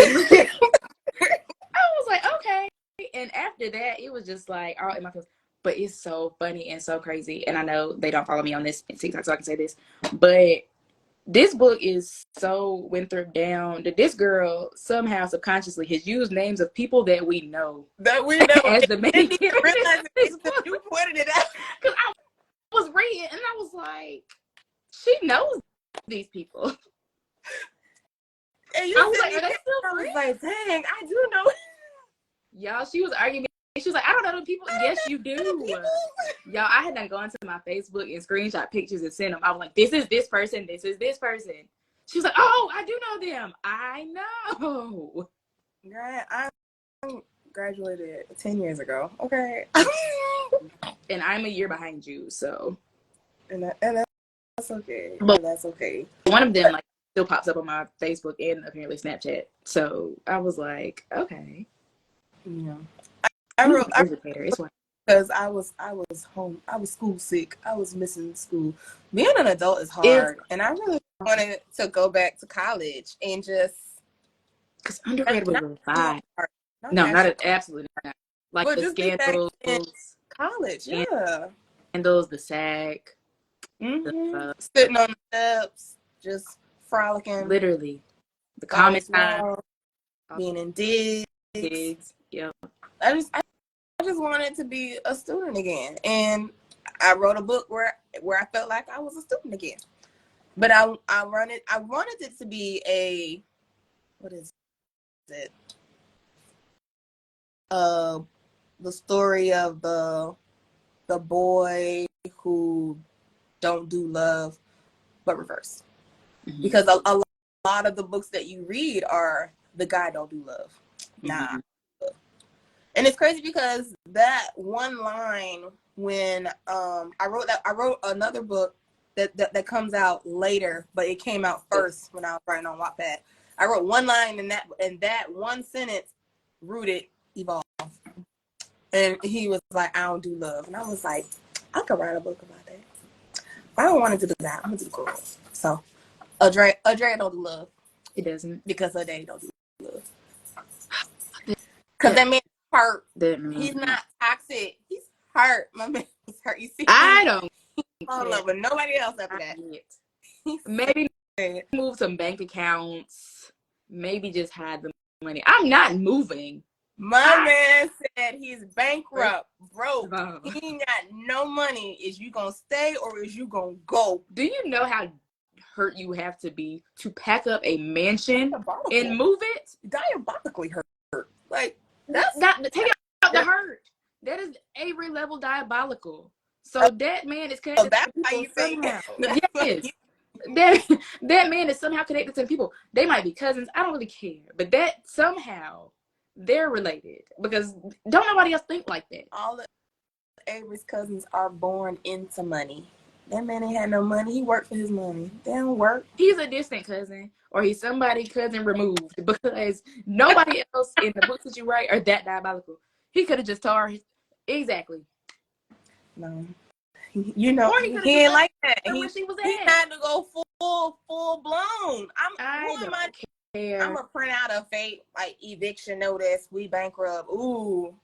I was like, okay, and after that, it was just like all in my face. But it's so funny and so crazy. And I know they don't follow me on this TikTok, so I can say this. But This book is so Winthrop down that this girl somehow subconsciously has used names of people that we know as the main Didn't even characters realize of it this until book. you pointed it out. Because I was reading and I was like, she knows these people. And you I was sent like, me are they pictures. still I was friends? like, dang, I do know. Y'all, she was arguing. She was like, I don't know the people. Yes, you do. People. Y'all, I had done gone to my Facebook and screenshot pictures and sent them. I was like, this is this person. This is this person. She was like, oh, I do know them. I know. I graduated 10 years ago. Okay. And I'm a year behind you, so. and that's okay. But That's okay. one of them like still pops up on my Facebook and apparently Snapchat. So I was like, okay. Yeah. I I wrote educator. It's because I was home. I was school sick. I was missing school. Being an adult is it's hard, and I really wanted to go back to college and just because undergrad was not really do fine. hard, not No, not actually, absolutely not. Like but the just be back scandals, in college. Yeah. the SAG, the, Sitting on the steps, just frolicking, literally the comment always time, wrong, being in digs. gigs. Yep. I just wanted to be a student again, and I wrote a book where I felt like I was a student again. But I wanted it to be a, what is it? The story of the boy who don't do love, but reverse. Mm-hmm. Because a lot of the books that you read are the guy don't do love. Nah. Mm-hmm. And it's crazy because that one line when I wrote another book that comes out later, but it came out first when I was writing on Wattpad. I wrote one line in that one sentence rooted Evolve. And he was like, I don't do love. And I was like, I could write a book about that. I don't want to do that. I'm gonna do girl. So Adre don't do love. It doesn't. Because her daddy don't do love. Because that man hurt. He's not toxic. He's hurt. My man is hurt. You see, I don't fall in love with nobody else after that. Maybe move some bank accounts. Maybe just hide the money. I'm not moving. My man said he's bankrupt, broke. He ain't got no money. Is you gonna stay or is you gonna go? Do you know how hurt you have to be to pack up a mansion and move it? Diabolically hurt. Like take out the hurt. That is Avery level diabolical. So that man is connected to people somehow. Yes. That man is somehow connected to people. They might be cousins. I don't really care. But that somehow they're related. Because don't nobody else think like that. All of Avery's cousins are born into money. That man ain't had no money. He worked for his money. They don't work. He's a distant cousin, or he's somebody's cousin removed, because nobody else in the books that you write are that diabolical. He could have just told her exactly. No, you know, he ain't like that. He had to go full blown. I care. I'm gonna print out a fake like eviction notice. We bankrupt. Ooh,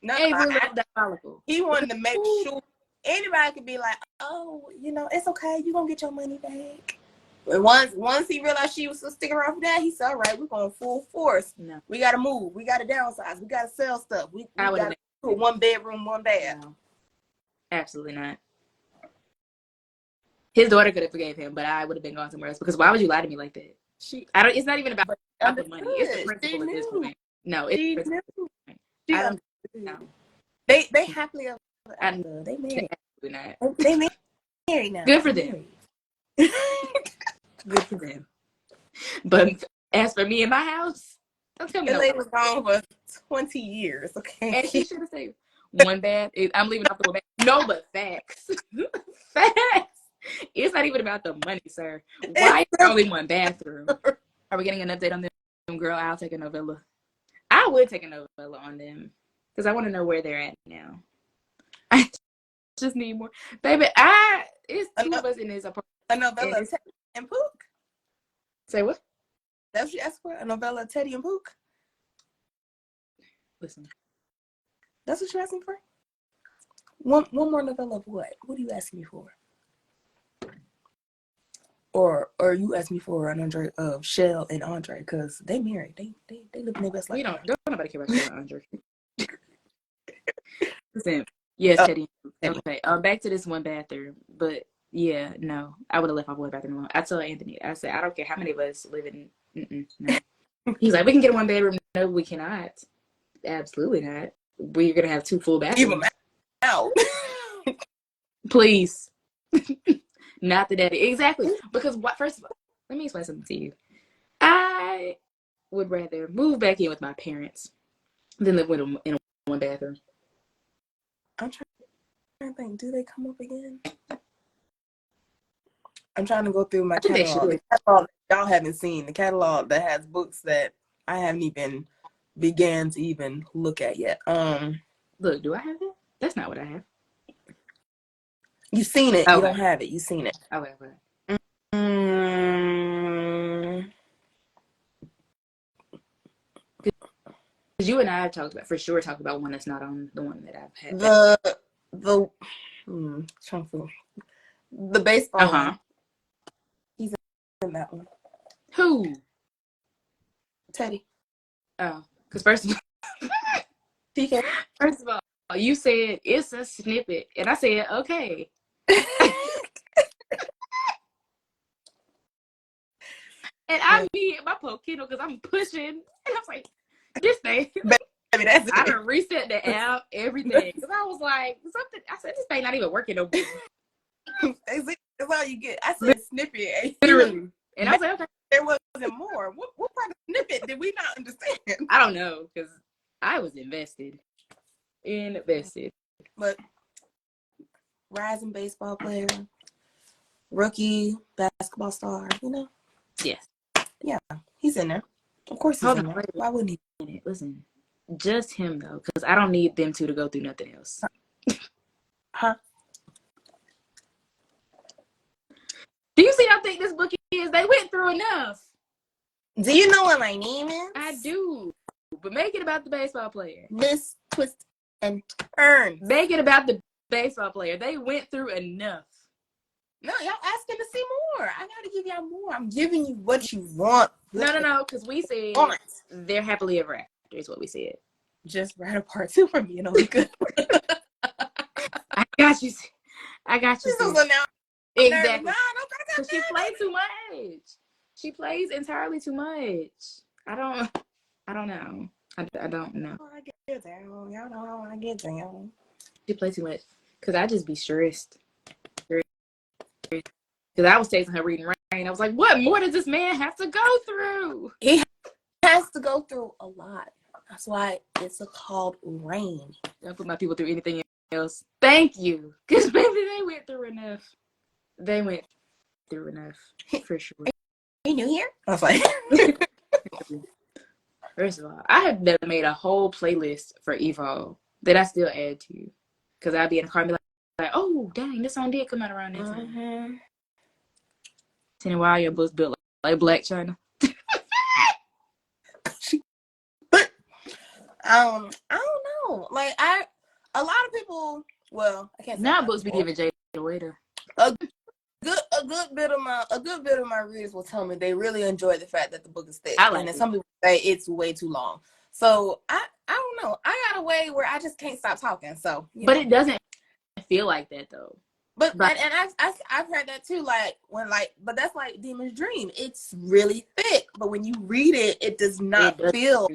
no, diabolical. He wanted to make sure anybody could be like, oh, you know, it's okay. You gonna get your money back. But once he realized she was still sticking around for that, he said, all right, we're going full force. No. We got to move. We got to downsize. We got to sell stuff. We got to do a 1 bedroom, 1 bath. No. Absolutely not. His daughter could have forgave him, but I would have been gone somewhere else, because why would you lie to me like that? It's not even about the money. It's the principle at this point. No, it's the I don't know. They happily ever after. They married. They married now. Good for them. Good for them. But as for me and my house, don't tell me the lady was gone for 20 years, okay? And she should have said 1 bath. I'm leaving off the 1 bath. No, but facts. Facts. It's not even about the money, sir. Why is there only 1 bathroom? Are we getting an update on them? Girl, I'll take a novella. I would take a novella on them, because I want to know where they're at now. I just need more. Baby, it's 2 of us in this apartment. A novella of Teddy and Pook? Say what? That's what you asked for? A novella of Teddy and Pook? Listen. That's what you're asking for? One more novella of what? What are you asking me for? or you ask me for an Andre of Shell and Andre because they married. They live their best life. We don't nobody care about Shell and Andre. Listen, yes, Teddy. Okay, back to this one bathroom. But yeah, no, I would have left my boy bathroom alone. I told Anthony, I said, I don't care how many of us live in. No. He's like, we can get a one bedroom. No, we cannot. Absolutely not. We're gonna have 2 full bathrooms. Out. Please, not the daddy. Exactly. Because what? First of all, let me explain something to you. I would rather move back in with my parents than live with them in a one bathroom. I'm trying to think. Do they come up again? I'm trying to go through my catalog. The catalog y'all haven't seen. The catalog that has books that I haven't even began to even look at yet. Look, do I have it? That's not what I have. You've seen it. Okay. You don't have it. You've seen it. Okay. Because you and I have talked about one that's not on the one that I've had. The baseball one. He's in that one. Who? Teddy. Oh, because first of all, you said it's a snippet, and I said okay. And I be at my poke Kindle because I'm pushing, and I was like, this thing. Baby, that's it. I done reset the app, everything. Because I was like, something. I said, this thing not even working no more. That's all you get. I said snippet. Literally. And I was like, okay. There wasn't more. What part of snippet did we not understand? I don't know, because I was invested. But rising baseball player, rookie basketball star, you know? Yes. Yeah, he's in there. Of course he's in there. Why wouldn't he? Listen, just him, though, because I don't need them two to go through nothing else. Huh? Do you see how thick this book is? They went through enough. Do you know what my name is? I do. But make it about the baseball player. Miss Twist and Turn. Make it about the baseball player. They went through enough. No, y'all asking to see more. I gotta give y'all more. I'm giving you what you want. No, because we said they're happily ever after is what we said. Just write a part 2 for me and it'll be good. I got you. So now, exactly. No, she plays too much. She plays entirely too much. I don't know. I don't know. I get down. Y'all know how I get down. She plays too much. Because I just be stressed. Because I was texting her reading Rain. I was like, what more does this man have to go through? He has to go through a lot. That's why it's called Rain. Don't put my people through anything else. Thank you. Because maybe they went through enough. For sure. Are you new here? I was like... First of all, I have never made a whole playlist for Evo that I still add to. Because I'd be in the car and be like, oh, dang, this song did come out around that time. And why your books built like Black China? I don't know. Like a lot of people. Well, I can't say now books be giving Jay away to. A good bit of my readers will tell me they really enjoy the fact that the book is thick, and then some people say it's way too long. So I don't know. I got a way where I just can't stop talking. So, but it doesn't feel like that though. But and I've heard that too. But that's like Demon's Dream. It's really thick, but when you read it, it does not feel.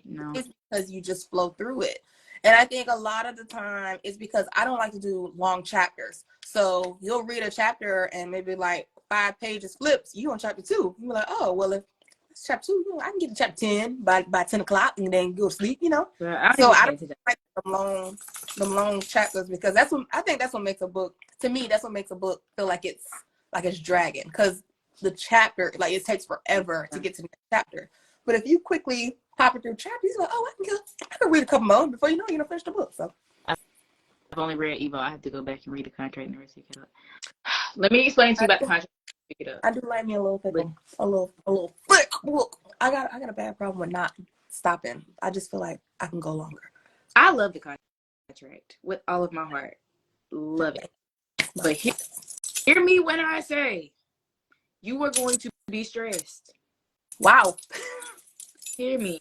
No. It's because you just flow through it. And I think a lot of the time it's because I don't like to do long chapters. So you'll read a chapter and maybe like 5 pages flips. You on chapter 2. You're like, oh, well, if it's chapter 2, I can get to chapter 10 by 10 o'clock and then go to sleep, Yeah, I don't like the long chapters because I think that's what makes a book, to me, that's what makes a book feel like it's dragging. Because the chapter, like it takes forever to get to the next chapter. But if you quickly pop it through chapters, you're like, oh, I can read a couple more before you know you're gonna finish the book. So I've only read Evo. I have to go back and read the contract and everything. Let me explain to you about the contract. Pick it up. I do like me a little thick, a little thick book. I got a bad problem with not stopping. I just feel like I can go longer. I love the contract with all of my heart. Love it. But hear me when I say You are going to be stressed. Wow. Hear me.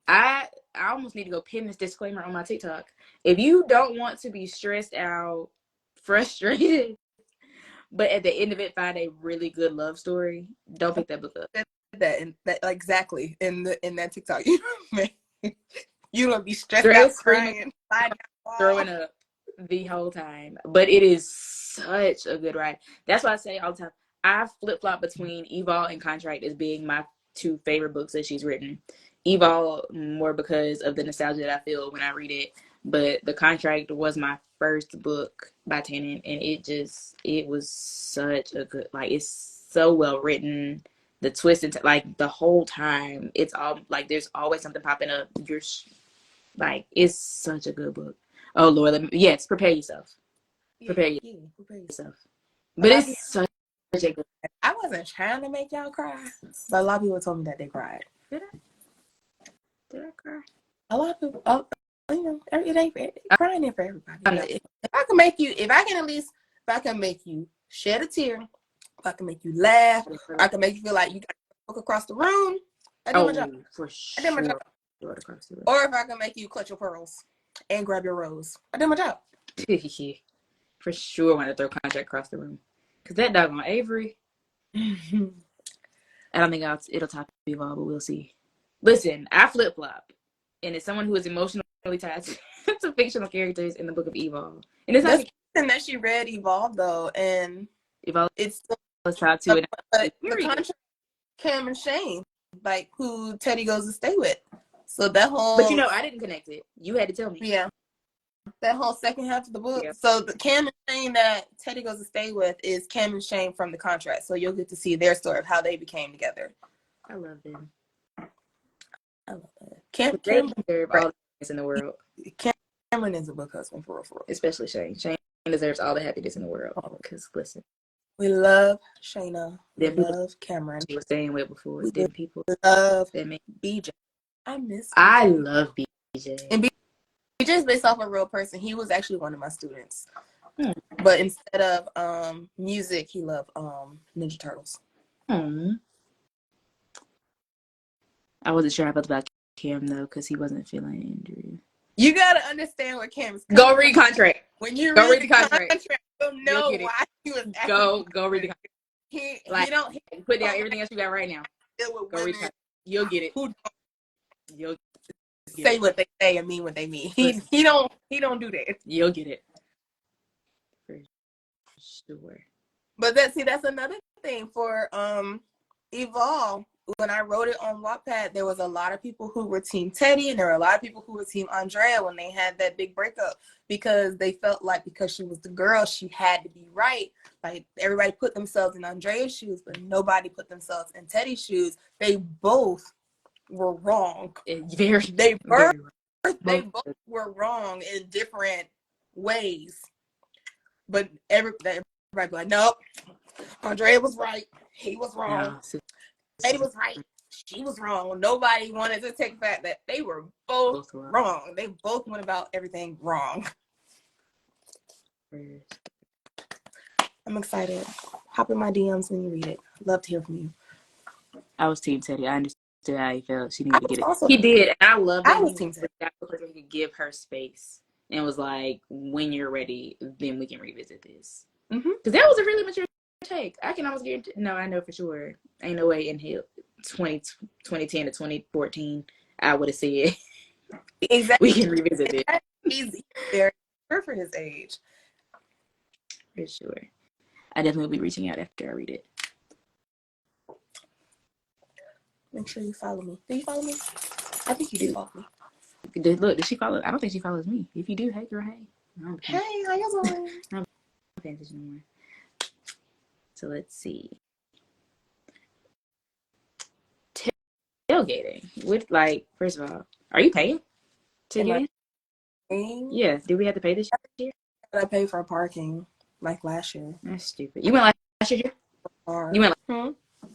I almost need to go pin this disclaimer on my TikTok. If you don't want to be stressed out, frustrated, but at the end of it find a really good love story, don't pick that book up. That exactly in that TikTok. You gonna be stressed out, Stress, crying, screaming, throwing up the whole time. But it is such a good ride. That's why I say all the time, I flip-flop between Evol and Contract as being my two favorite books that she's written. Evol more because of the nostalgia that I feel when I read it, but The Contract was my first book by Tanon, and it was such a good, like, it's so well written. The twist and like the whole time, it's all like there's always something popping up. You're like, it's such a good book. Oh Lord, yes, prepare yourself. Prepare yourself. But it's such a good. I wasn't trying to make y'all cry, but a lot of people told me that they cried. Did I cry? A lot of people, it ain't crying ain't for everybody. But if I can make you shed a tear, if I can make you laugh, I can make you feel like you got to look across the room, I did my job. For I did my sure. job. Or if I can make you clutch your pearls and grab your rose, I did my job. For sure, want to throw Contract across the room, because that dog on Avery. I don't think it'll top Evol, but we'll see. Listen, I flip flop, and it's someone who is emotionally tied to fictional characters in the book of Evol, and it's That's something that she read Evolve though, and Evol it's tied to it. But the contract, Cam and Shane, like who Teddy goes to stay with. So that whole. But I didn't connect it. You had to tell me. Yeah. That whole second half of the book. Yeah. So the Cam and Shane that Teddy goes to stay with is Cam and Shane from The Contract. So you'll get to see their story of how they became together. I love them. I love that. Cameron deserve all the happiness in the world. Cameron is a book husband for real. Especially Shane. Shane deserves all the happiness in the world. Because listen, we love Shayna. We love Cameron. She was staying with before. Then people love BJ. I love BJ. And BJ is based off a real person. He was actually one of my students. But instead of music, he loved Ninja Turtles. I wasn't sure about Cam though, because he wasn't feeling Andrew. You gotta understand what Cam's. Go read Contract. When you read the contract, you'll know why he was. Go read the contract. He don't put down everything else you got right now. Go read it. You'll get it. You'll say what they say and mean what they mean. He don't do that. You'll get it. For sure. But that's another thing for Evolve. When I wrote it on Wattpad, there was a lot of people who were Team Teddy, and there were a lot of people who were Team Andrea when they had that big breakup, because they felt like because she was the girl, she had to be right. Like everybody put themselves in Andrea's shoes, but nobody put themselves in Teddy's shoes. They both were wrong. They both were wrong in different ways. But everybody be like, nope, Andrea was right. He was wrong. Teddy was right. She was wrong. Nobody wanted to take the fact that they were both wrong. They both went about everything wrong. I'm excited. Hop in my DMs when you read it. Love to hear from you. I was Team Teddy. I understood how he felt. She needed to get it. He did. And I love that he could give her space and was like, when you're ready, then we can revisit this. Because that was a really mature take. I can almost guarantee. No, I know for sure. Ain't no way in hell 2010 to 2014 I would have said exactly we can revisit it. He's very mature for his age. For sure. I definitely will be reaching out after I read it. Make sure you follow me. Do you follow me? I think you do follow me. Look, does she follow? I don't think she follows me. If you do, hey girl, hey. Hey, how you doing? I'm not paying attention anymore. So let's see. Tailgating with, like, first of all, are you paying to get in? Yeah. Did we have to pay this year? I paid for parking like last year. That's stupid. You went last year? You went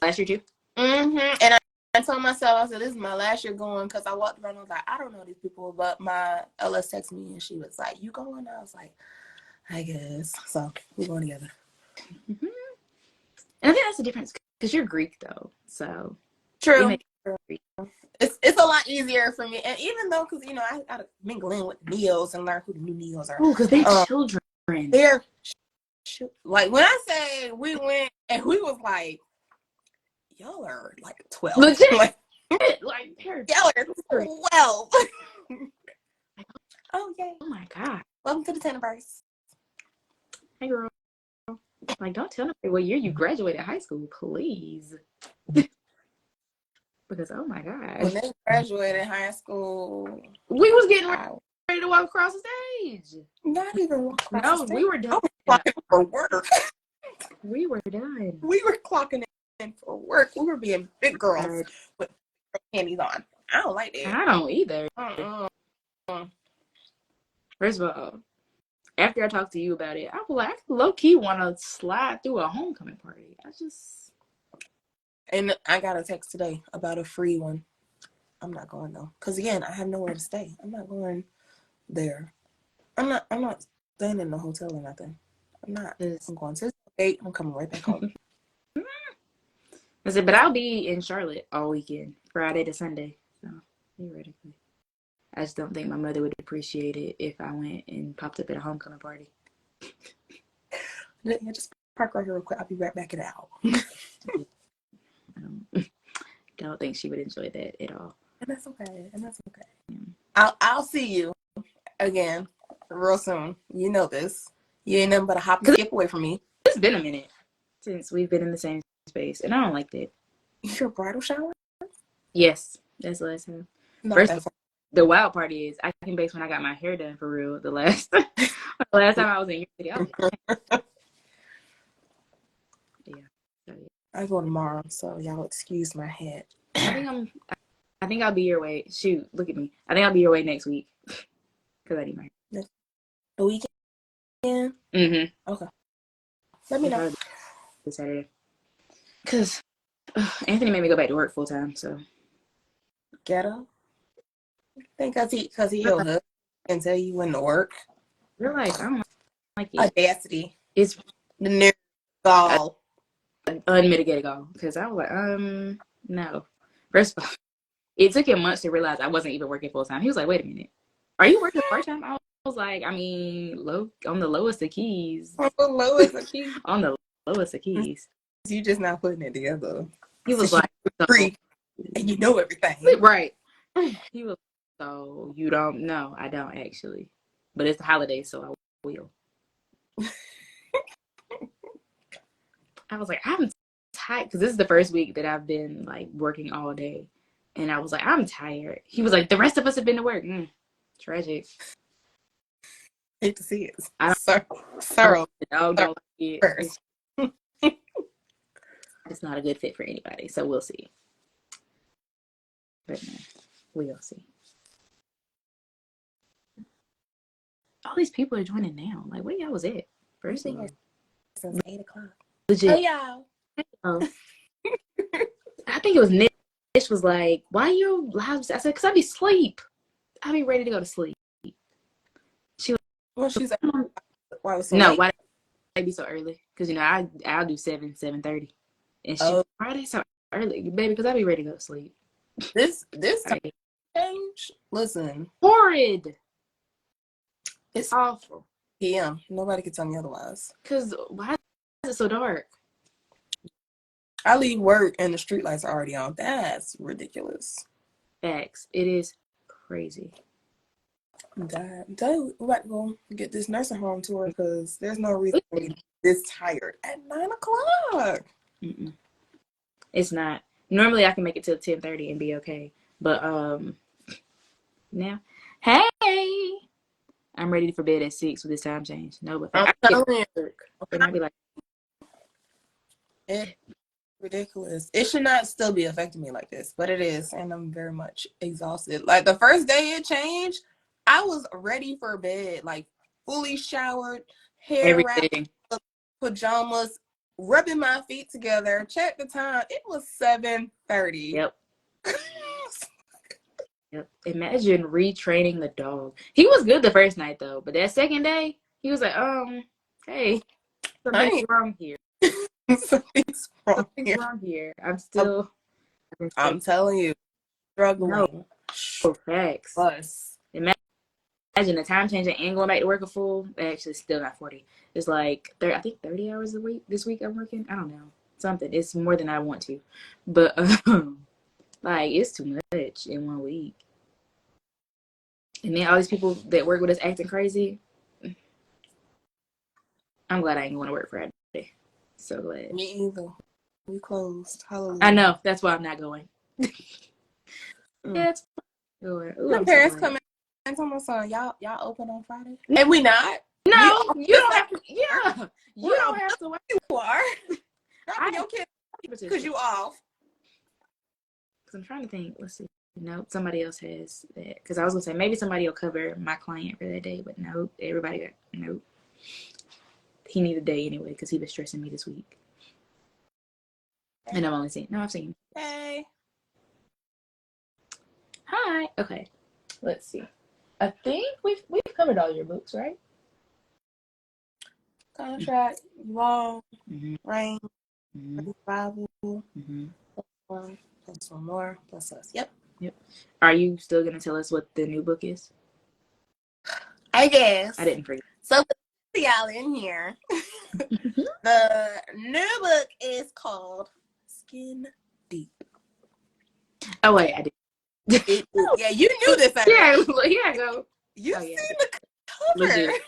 last year too? And I told myself, I said, this is my last year going, because I walked around and I was like, I don't know these people, but my LS texted me and she was like, you going? I was like, I guess. So we're going together. And I think that's the difference because you're Greek though, so it True. makes Greek. It's a lot easier for me, and even though, because I gotta mingle in with the Neos and learn who the new Neos are. Oh, because they're children. They're like, when I say we went and we was like, y'all are like 12. Legit. Like they're y'all are 12. Oh yay! Oh my god! Welcome to the Tenniverse. Hey girl. Like, don't tell me what year you graduated high school, please. Because oh my god, When they graduated high school, we was getting ready to walk across the stage. Not even walk across No, the stage. we were done. I was clocking in for work. We were done. We were clocking in for work. We were being big girls with panties on. I don't like that. I don't either. First of all, after I talked to you about it, I was like, I low key want to slide through a homecoming party. And I got a text today about a free one. I'm not going though, because again, I have nowhere to stay. I'm not going there. I'm not staying in the hotel or nothing. I'm not. I'm going to the gate. I'm coming right back home. I said, but I'll be in Charlotte all weekend, Friday to Sunday. So theoretically, I just don't think my mother would appreciate it if I went and popped up at a homecoming party. Yeah, just park right here real quick. I'll be right back in an hour. I don't think she would enjoy that at all. And that's okay. Yeah. I'll see you again real soon. You know this. You ain't nothing but a hop and skip away from me. It's been a minute since we've been in the same space, and I don't like that. Your bridal shower? Yes, that's the last time. The wild party is I can base when I got my hair done for real. The last time I was in your city, I go tomorrow, so y'all excuse my head. I think I'll be your way. Shoot, look at me. I think I'll be your way next week because I need my hair. The weekend? Mm-hmm. Okay. Let me know. This Saturday. Because Anthony made me go back to work full time, so. Ghetto? I think because he your husband and tell you when to work. You're like, I don't like it. Audacity. It's the near gall. Unmitigated gall. Because I was like, no. First of all, it took him months to realize I wasn't even working full time. He was like, wait a minute. Are you working part time? I was like, I mean, on the lowest of keys. On the lowest of keys. On the lowest of keys. You just not putting it together. He was like, free, and you know everything. Right. He was so you don't know. I don't actually. But it's the holiday, so I will. I was like, I'm tired because this is the first week that I've been like working all day. And I was like, I'm tired. He was like, the rest of us have been to work. Tragic. Hate to see it. Sorrow. Don't like it. It's not a good fit for anybody. So we'll see. But no, we'll see. All these people are joining now. Like, where y'all was at? First of all. Since 8 o'clock. Legit. Oh, y'all. Oh. I think it was Nick. Nick was like, why you live? I said, because I be asleep. I be ready to go to sleep. She was, well, she's like, why was so no, late? why they be so early? Because, I'll do 7:30. And she, why are they so early? Baby, because I be ready to go to sleep. This time change, listen. Horrid. It's awful. PM. Nobody can tell me otherwise. Because why is it so dark? I leave work and the street lights are already on. That's ridiculous. Facts. It is crazy. God, we're about to go get this nursing home tour because there's no reason for me to be this tired at 9 o'clock. Mm-mm. It's not. Normally I can make it till 10:30 and be okay. But now, hey, I'm ready for bed at 6 with this time change. No, but I'm telling you, I'll be like, it's ridiculous. It should not still be affecting me like this, but it is, and I'm very much exhausted. Like the first day it changed, I was ready for bed, like fully showered, hair wrapped, pajamas, rubbing my feet together. Check the time. It was 7:30. Yep. Yep. Imagine retraining the dog. He was good the first night though, but that second day, he was like, hey, something's wrong here. Something's wrong Something's here. wrong here. I'm telling you, No, struggling. facts. Plus, Imagine the time changing and going back to work a full. Actually, still not 40. It's like I think 30 hours a week. This week I'm working. I don't know, something. It's more than I want to, but like it's too much in 1 week. And then all these people that work with us acting crazy. I'm glad I ain't going to work Friday. So glad. me either. We closed. Hallelujah. I know. That's why I'm not going. Mm. That's going. Ooh, My I'm parents so come in and tell my son, y'all open on Friday? And we not. No, We you don't have to. Yeah, you We're don't have to work. you are. Dropping your kids Because because you off. I'm trying to think. Let's see. Nope, somebody else has that. Because I was gonna say maybe somebody will cover my client for that day, but nope, everybody got nope. He need a day anyway because he was stressing me this week. And I've seen him. Hey. Hi. Okay. Let's see. I think we've covered all your books, right? Contract, law, Mm-hmm. rain, Mm-hmm. Bible, Mm-hmm. plus one more, plus us. Yep. Are you still gonna tell us what the new book is? I guess. I didn't forget. So for y'all in here, the new book is called Skin Deep. Oh wait, I did. Yeah, you knew this. Yeah, here I go. You Oh, seen yeah. the cover. Legit.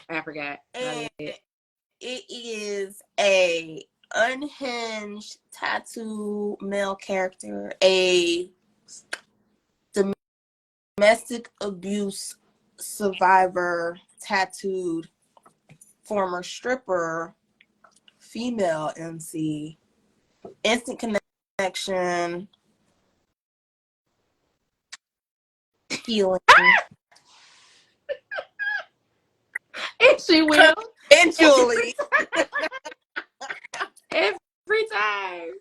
I forgot. And it is a unhinged tattoo male character, a domestic abuse survivor, tattooed former stripper, female MC, instant connection, healing. And she will. Eventually. Every time.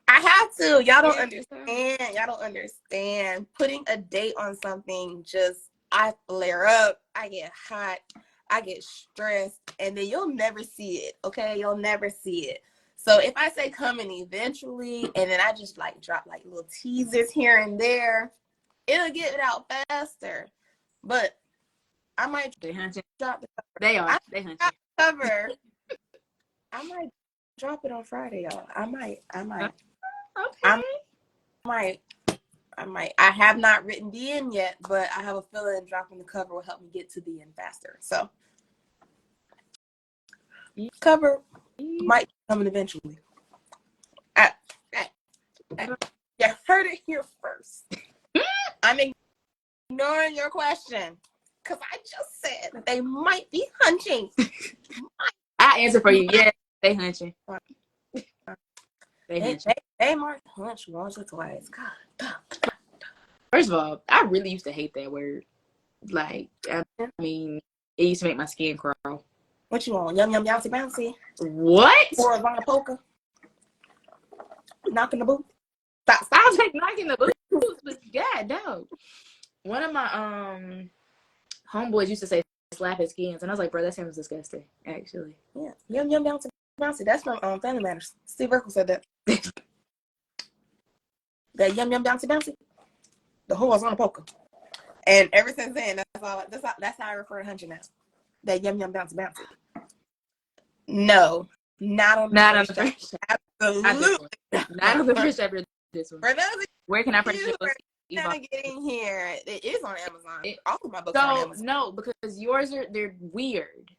I have to. Y'all don't Every time. understand. Y'all don't understand. Putting a date on something, I flare up. I get hot. I get stressed. And then you'll never see it. Okay? You'll never see it. So if I say coming eventually, and then I just drop little teasers here and there, it'll get it out faster. But I might drop the cover. They are. They hunting. Cover. I might drop it on Friday, y'all. I might. Okay. I might. I have not written the end yet, but I have a feeling dropping the cover will help me get to the end faster. So, cover might be coming eventually. You heard it here first. I'm ignoring your question because I just said that they might be hunting. I answer for you. Yeah, they hunting. They might hunch once or twice. God. First of all, I really used to hate that word. Like, I mean, it used to make my skin crawl. What you want? Yum, yum, bouncy, bouncy. What? Horizontal poker. Knocking the boot. Stop. I was like knocking the boots, but God, no. One of my homeboys used to say slap his skins, and I was like, bro, that sounds disgusting, actually. Yeah. Yum, yum, bouncy, bouncy. That's from Family Matters. Steve Urkel said that. That yum, yum, bouncy, bouncy. The horizontal poker. And ever since then, that's how I refer to hunching now. That yum, yum, bouncy, bouncy. No. Not on the first. Absolutely. Not on the first chapter. This one. For those Where can I purchase your books? Kind of getting here. It is on Amazon. All of my books are on Amazon. No, because yours they're weird.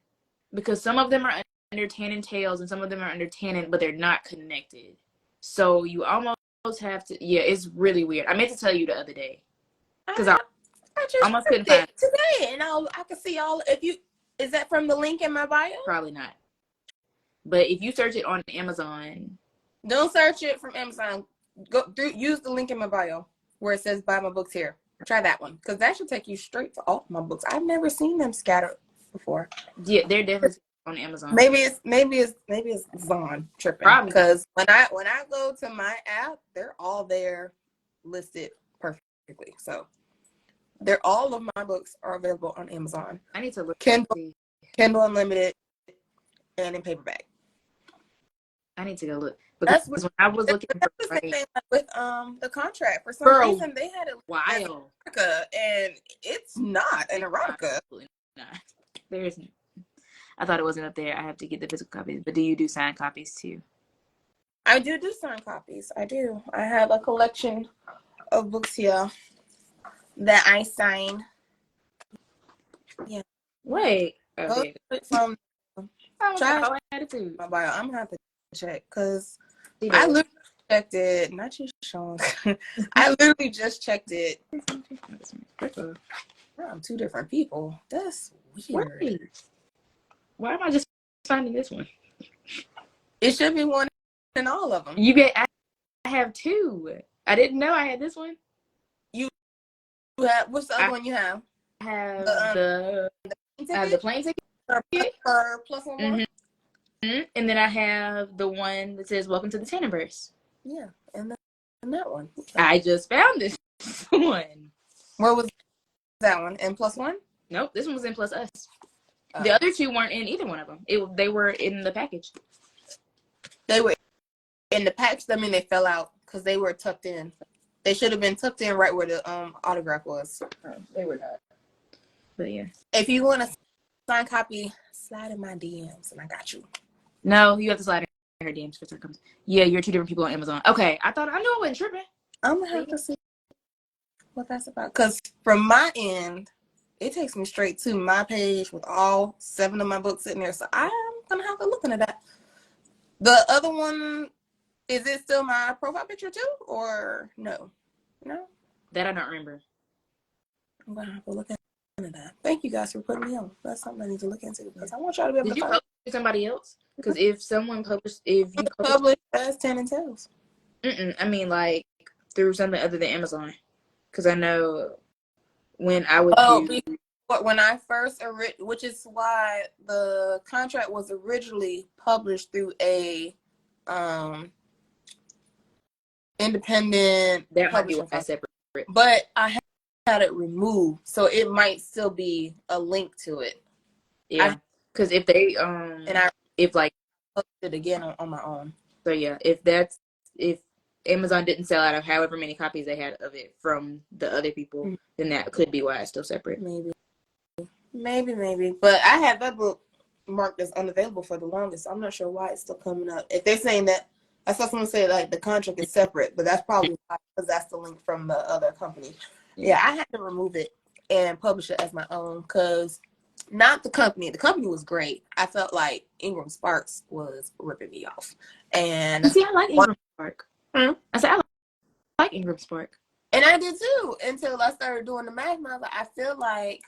Because some of them are under Tanon Tales and some of them are under Tanon, but they're not connected. So you almost have to. Yeah, it's really weird. I meant to tell you the other day because I just almost couldn't find it today, and I can see all. Is that from the link in my bio? Probably not. But if you search it on Amazon, don't search it from Amazon. Go through. Use the link in my bio where it says "Buy my books here." Try that one because that should take you straight to all my books. I've never seen them scattered before. Yeah, they're definitely on Amazon. Maybe it's Zon tripping. Probably because when I go to my app, they're all there listed perfectly. So all of my books are available on Amazon. I need to look. Kindle Unlimited, and in paperback. I need to go look That's because what. when I was looking for That's the same thing with the contract. For some for a reason, they had it as while, erotica, and it's not an erotica. absolutely not. There's. I thought it wasn't up there. I have to get the physical copies. But do you do signed copies too? I do signed copies. I do. I have a collection of books here that I sign. Yeah. Wait. Go Okay. from Try try attitude. my bio. I'm gonna have to check because She I does. literally checked it. Not you, Sean. I literally just checked it. I'm two different people. That's weird. Wait. Why am I just finding this one? It should be one in all of them. You get. I have two. I didn't know I had this one. You have what's the other one you have? I have The the plane ticket. for plus one more. Mm-hmm. And then I have the one that says "Welcome to the Taniverse." Yeah, and that one. I just found this one. Where was that one? In plus one? Nope, this one was in Plus Us. The other two weren't in either one of them. They were in the package. They were in the package. I mean, they fell out because they were tucked in. They should have been tucked in right where the autograph was. They were not. But yeah. If you want a signed copy, slide in my DMs and I got you. No, you have to slide in her DMs for certain comes. Yeah, you're two different people on Amazon. Okay, I knew I wasn't tripping. I'm gonna have to see what that's about. Because from my end, it takes me straight to my page with all 7 of my books sitting there. So I'm gonna have to look into that. The other one, is it still my profile picture too, or no? No, That I don't remember. I'm gonna have to look into that. Thank you guys for putting me on. That's something I need to look into because I want y'all to be able Did to you find. publish with somebody else? Because if someone published, if you Publish as Tanon Tales. I mean like through something other than Amazon. Because I know when I would do. But when I first, which is why the contract was originally published through a independent That might be publishing why company. separate. But I had it removed, so it might still be a link to it. Yeah, because if they if like posted it again on my own. So yeah, if Amazon didn't sell out of however many copies they had of it from the other people, then that could be why it's still separate. Maybe. But I had that book marked as unavailable for the longest. I'm not sure why it's still coming up. If they're saying that, I saw someone say like the contract is separate, but that's probably because that's the link from the other company. Yeah, I had to remove it and publish it as my own because not the company. The company was great. I felt like Ingram Sparks was ripping me off. And see, I like Ingram Spark. I said I like Ingram Spark. And I did too until I started doing the math. And I was like, I feel like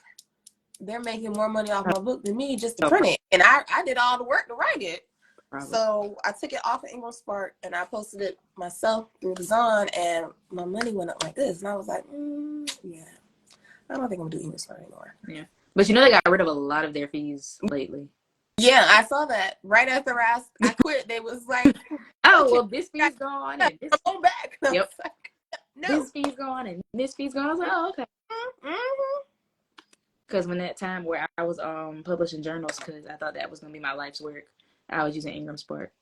they're making more money off my book than me just to print it. And I did all the work to write it. Probably. So I took it off of Ingram Spark and I posted it myself through Design, and my money went up like this. And I was like, yeah, I don't think I'm gonna do Ingram Spark anymore. Yeah, but you know they got rid of a lot of their fees lately. Yeah, I saw that right after I quit. They was like, oh well, this fee's gone and this come back. Yep. Like, no. This fee's gone and this fee's gone. I was like, oh okay. Because when that time where I was publishing journals, because I thought that was gonna be my life's work, I was using Ingram Spark.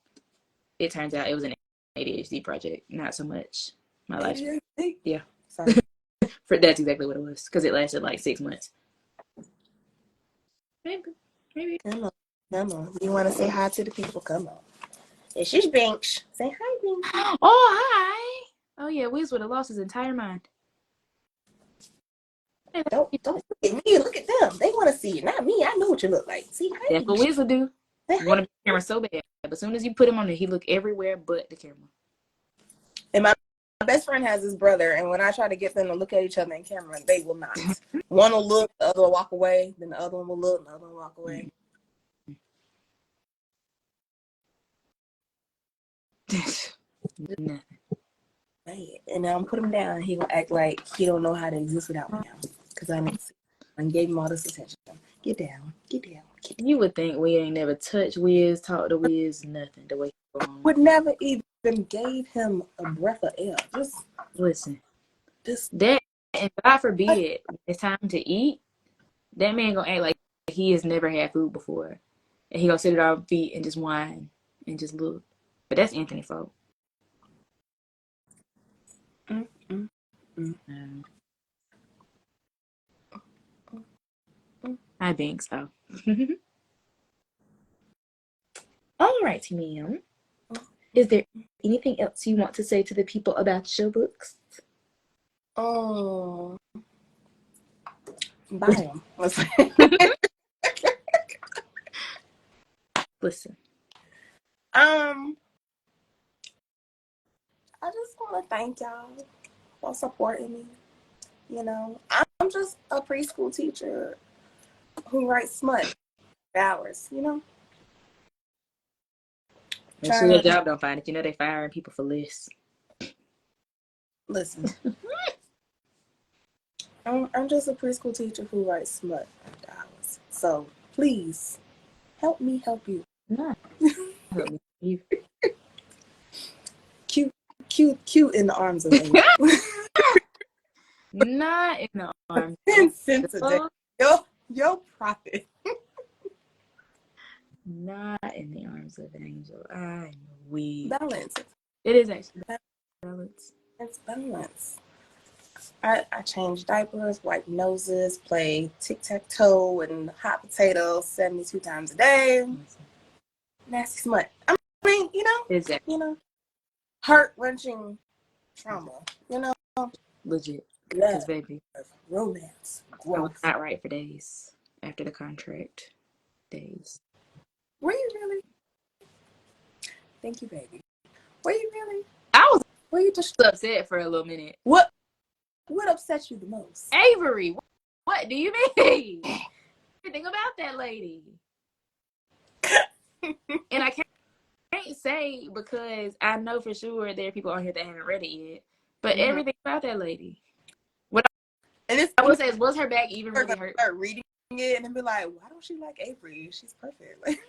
It turns out it was an ADHD project, not so much my life's work. Yeah. Sorry. That's exactly what it was, because it lasted like 6 months. Maybe. Come on. You want to say hi to the people? Come on. It's she's Binks. Say hi, Binks. Oh, hi. Oh yeah, Wiz would have lost his entire mind. Don't look at me. Look at them. They want to see you, not me. I know what you look like. See, hi. That's what Wiz would do. You want to be on camera so bad, but as soon as you put him on there, he look everywhere but the camera. And my best friend has his brother, and when I try to get them to look at each other in camera, they will not. One will look, the other will walk away, then the other one will look, and the other one will walk away. Nothing. And now I'm put him down. He will act like he don't know how to exist without me now, because I gave him all this attention. Get down. You would think we ain't never touched Wiz, talked to Wiz, nothing. The way he going. Would never even gave him a breath of air. Just listen. That, and God forbid, when it's time to eat, that man gonna act like he has never had food before, and he gonna sit at our feet and just whine and just look. But that's Anthony's fault. I think so. All right, ma'am. Is there anything else you want to say to the people about your books? Oh, buy them. Listen. I just want to thank y'all for supporting me. You know, I'm just a preschool teacher who writes smut hours, you know? Make sure your job don't find it. You know they firing people for lists. Listen. I'm just a preschool teacher who writes smut hours. So please help me help you. No. Help me. You. Cute in the arms of angels. Not in the arms. Insensitive. Yo prophet. Not in the arms of an angel. I'm weak. Balance. It is actually balance. It's balance. I change diapers, wipe noses, play tic-tac-toe and hot potatoes 72 times a day. Nasty smut. I mean, you know, Exactly. you know, heart-wrenching trauma, you know. Legit. Because, baby, romance, I was growth. not right for days after the contract. Days. Were you really? Thank you, baby. Were you really? Were you just upset for a little minute? What upset you the most? Avery, what do you mean? Everything about that lady. And I can't say because I know for sure there are people on here that haven't read it yet. But everything about that lady. What I would say is, was her back even really hurt? Start reading it and then be like, why don't she like Avery? She's perfect. Like,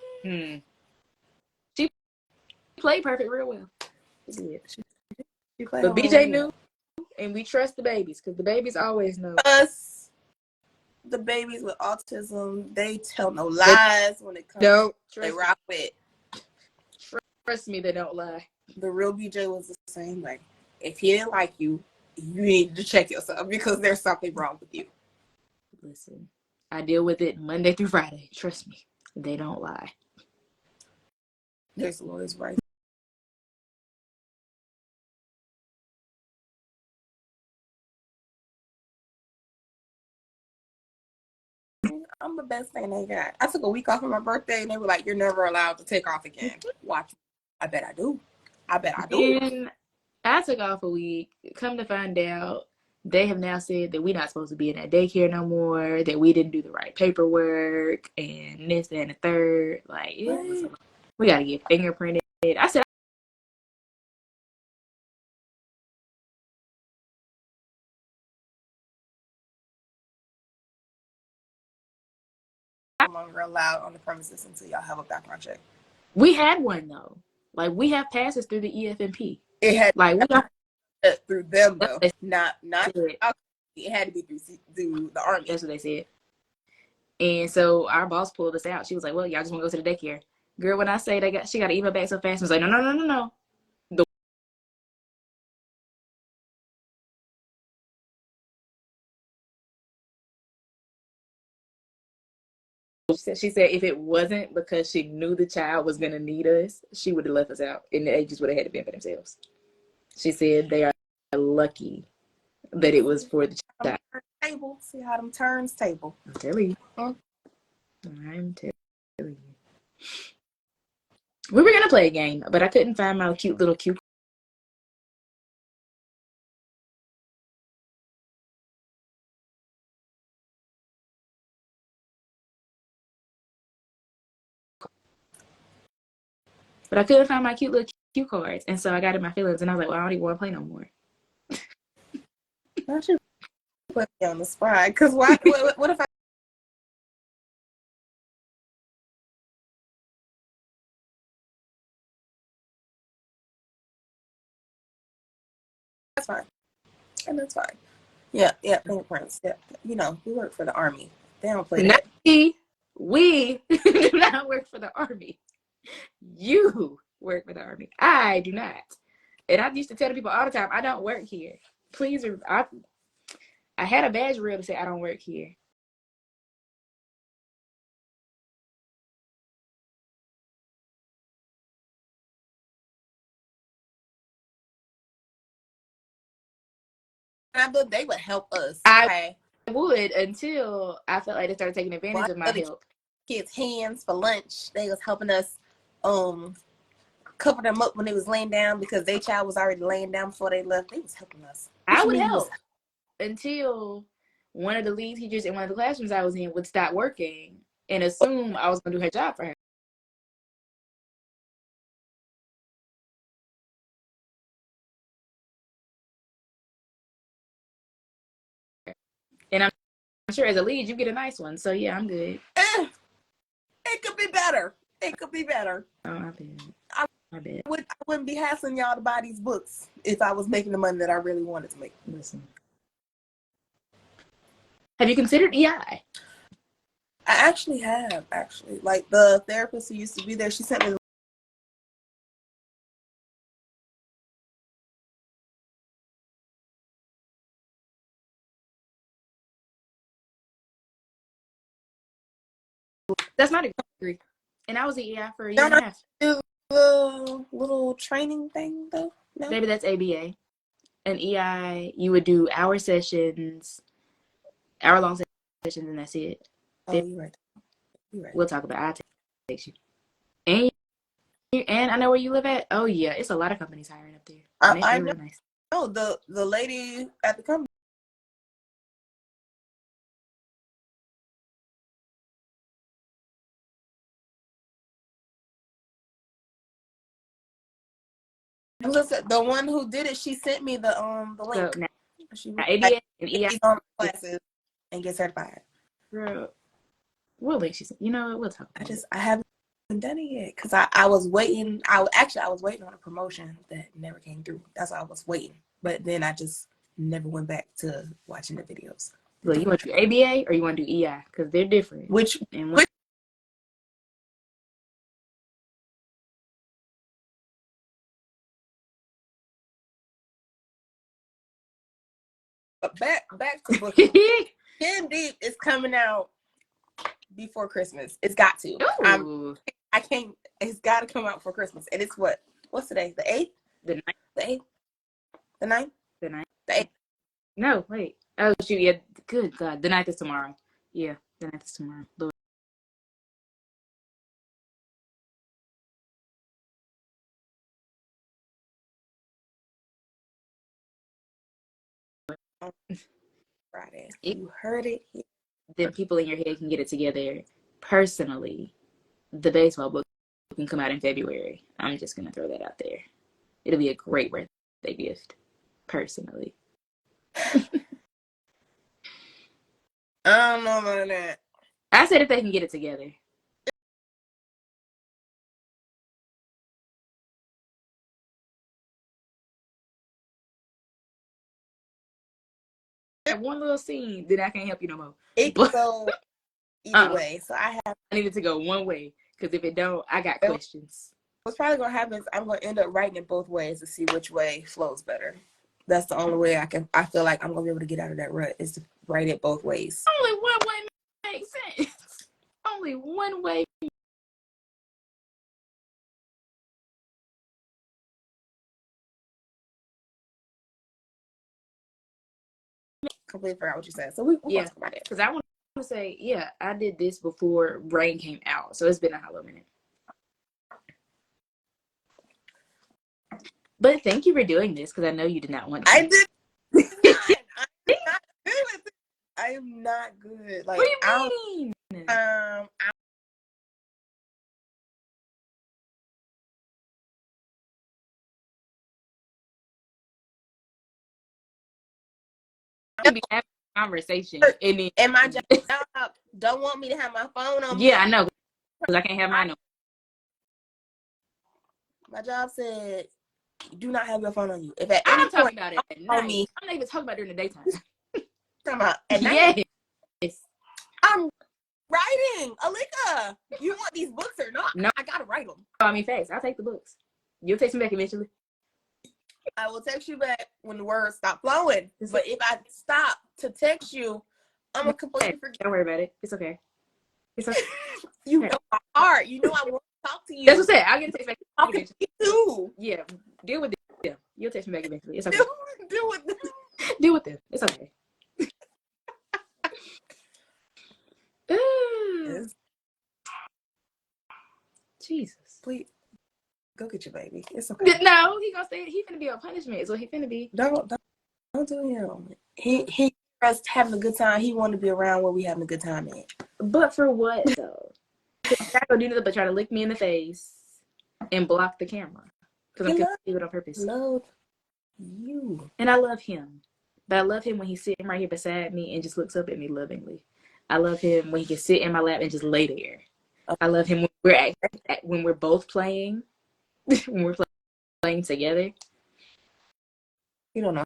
She played perfect real well. She did. But BJ knew, and we trust the babies because the babies always know. Us, the babies with autism, they tell no lies when it comes to they rock with. Trust me, they don't lie. The real BJ was the same way. If he didn't like you, you need to check yourself because there's something wrong with you. Listen, I deal with it Monday through Friday. Trust me, they don't lie. There's lawyers right. I'm the best thing they got. I took a week off on my birthday and they were like, you're never allowed to take off again. Watch. I bet I do. And I took off a week. Come to find out, they have now said that we're not supposed to be in that daycare no more, that we didn't do the right paperwork, and this, that, and the third. Like, we got to get fingerprinted. I said, no longer allowed on the premises until y'all have a background check. We had one, though. Like, we have passes through the EFMP. It had like we got through them, though. Not it had to be through the Army. That's what they said. And so our boss pulled us out. She was like, well, y'all just want to go to the daycare. Girl, when I say she got an email back so fast, I was like, no. She said if it wasn't because she knew the child was going to need us, she would have left us out. And the ages would have had to be for themselves. She said they are lucky that it was for the child. Table. See how them turns table. I'm telling you. I'm telling you. We were going to play a game, but I couldn't find my cute little cue. But I couldn't find my cute little cue cards. And so I got in my feelings and I was like, well, I don't even want to play no more. Why don't you put me on the spot? Because what if I... That's fine. And that's fine. Yeah, fingerprints. Yeah, you know, we work for the Army. They don't play that. We do not work for the Army. You work for the Army. I do not. And I used to tell the people all the time, I don't work here. Please, I had a badge reel to say I don't work here. I thought they would help us. I Okay. would until I felt like they started taking advantage of my help. Kids' hands for lunch. They was helping us cover them up when they was laying down because their child was already laying down before they left. They was helping us. I would help until one of the lead teachers in one of the classrooms I was in would stop working and assume I was going to do her job for her. And I'm sure as a lead, you get a nice one. So, yeah, I'm good. It could be better. It could be better. Oh, I bet. I bet. I wouldn't be hassling y'all to buy these books if I was making the money that I really wanted to make. Listen. Have you considered EI? I actually have, Like, the therapist who used to be there, she sent me the That's not a degree. And I was at EI for a year and a half. The little training thing, though? No? Maybe that's ABA. And EI, you would do hour-long sessions, and that's it. Oh, you're right. We'll talk about it. I'll text you. And I know where you live at. Oh, yeah. It's a lot of companies hiring up there. I know. Real nice. Oh, the lady at the company. Listen, the one who did it, she sent me the link. So now, she ABA and EI classes and get certified. Girl, we'll link you. You know what? We'll talk about I haven't done it yet because I was waiting. I was waiting on a promotion that never came through. That's why I was waiting. But then I just never went back to watching the videos. Look, you want to do ABA or you want to do EI? Because they're different. Which back to booking. Skin Deep is coming out before Christmas. It's got to. I can't. It's got to come out for Christmas. And it's what's today? The 8th? The 9th. The 8th? The 9th? The 9th. The 8th. No, wait. Oh, shoot. Yeah. Good God. The 9th is tomorrow. Yeah. The 9th is tomorrow. Lord. Friday. You heard it here. Then people in your head can get it together. Personally, the baseball book can come out in February. I'm just going to throw that out there. It'll be a great birthday gift. Personally. I don't know about that. I said if they can get it together. That one little scene, then I can't help you no more. It can go either way. So I needed to go one way because if it don't, I got questions. What's probably gonna happen is I'm gonna end up writing it both ways to see which way flows better. That's the only way I feel like I'm gonna be able to get out of that rut is to write it both ways. Only one way makes sense. Only one way. Completely forgot what you said. So we talk about it because I want to say, yeah, I did this before Rain came out, so it's been a hollow minute. But thank you for doing this because I know you did not want to. I did. I am not good. Like, what do you mean? I'm be having a conversation, and my job don't want me to have my phone on me. Yeah, I know because I can't have mine on. My job said, "Do not have your phone on you." If at I'm any talking point about it at night. I'm not even talking about during the daytime. Talking about at night. Yes. I'm writing. Alika, you want these books or not? No, I gotta write them. I mean, facts. I'll take the books. You'll text me back eventually. I will text you back when the words stop flowing. But if I stop to text you, I'm gonna completely forget. Don't worry about it. It's okay. It's okay. You know my heart. You know I want to talk to you. That's what I said. I'll get a text back eventually. You too. Yeah, deal with them. You'll text me back eventually. It's okay. Deal with them. Deal with them. It's okay. Yes. Jesus. Please go get your baby. It's okay. No, he gonna stay. He finna be on punishment. Is what he finna be. Don't do him. He just having a good time. He want to be around where we having a good time at. But for what though? He's not gonna do nothing but try to lick me in the face and block the camera because I'm gonna do it on purpose. Love you, and I love him, but I love him when he's sitting right here beside me and just looks up at me lovingly. I love him when he can sit in my lap and just lay there. I love him when we're both playing, when we're playing together. You don't know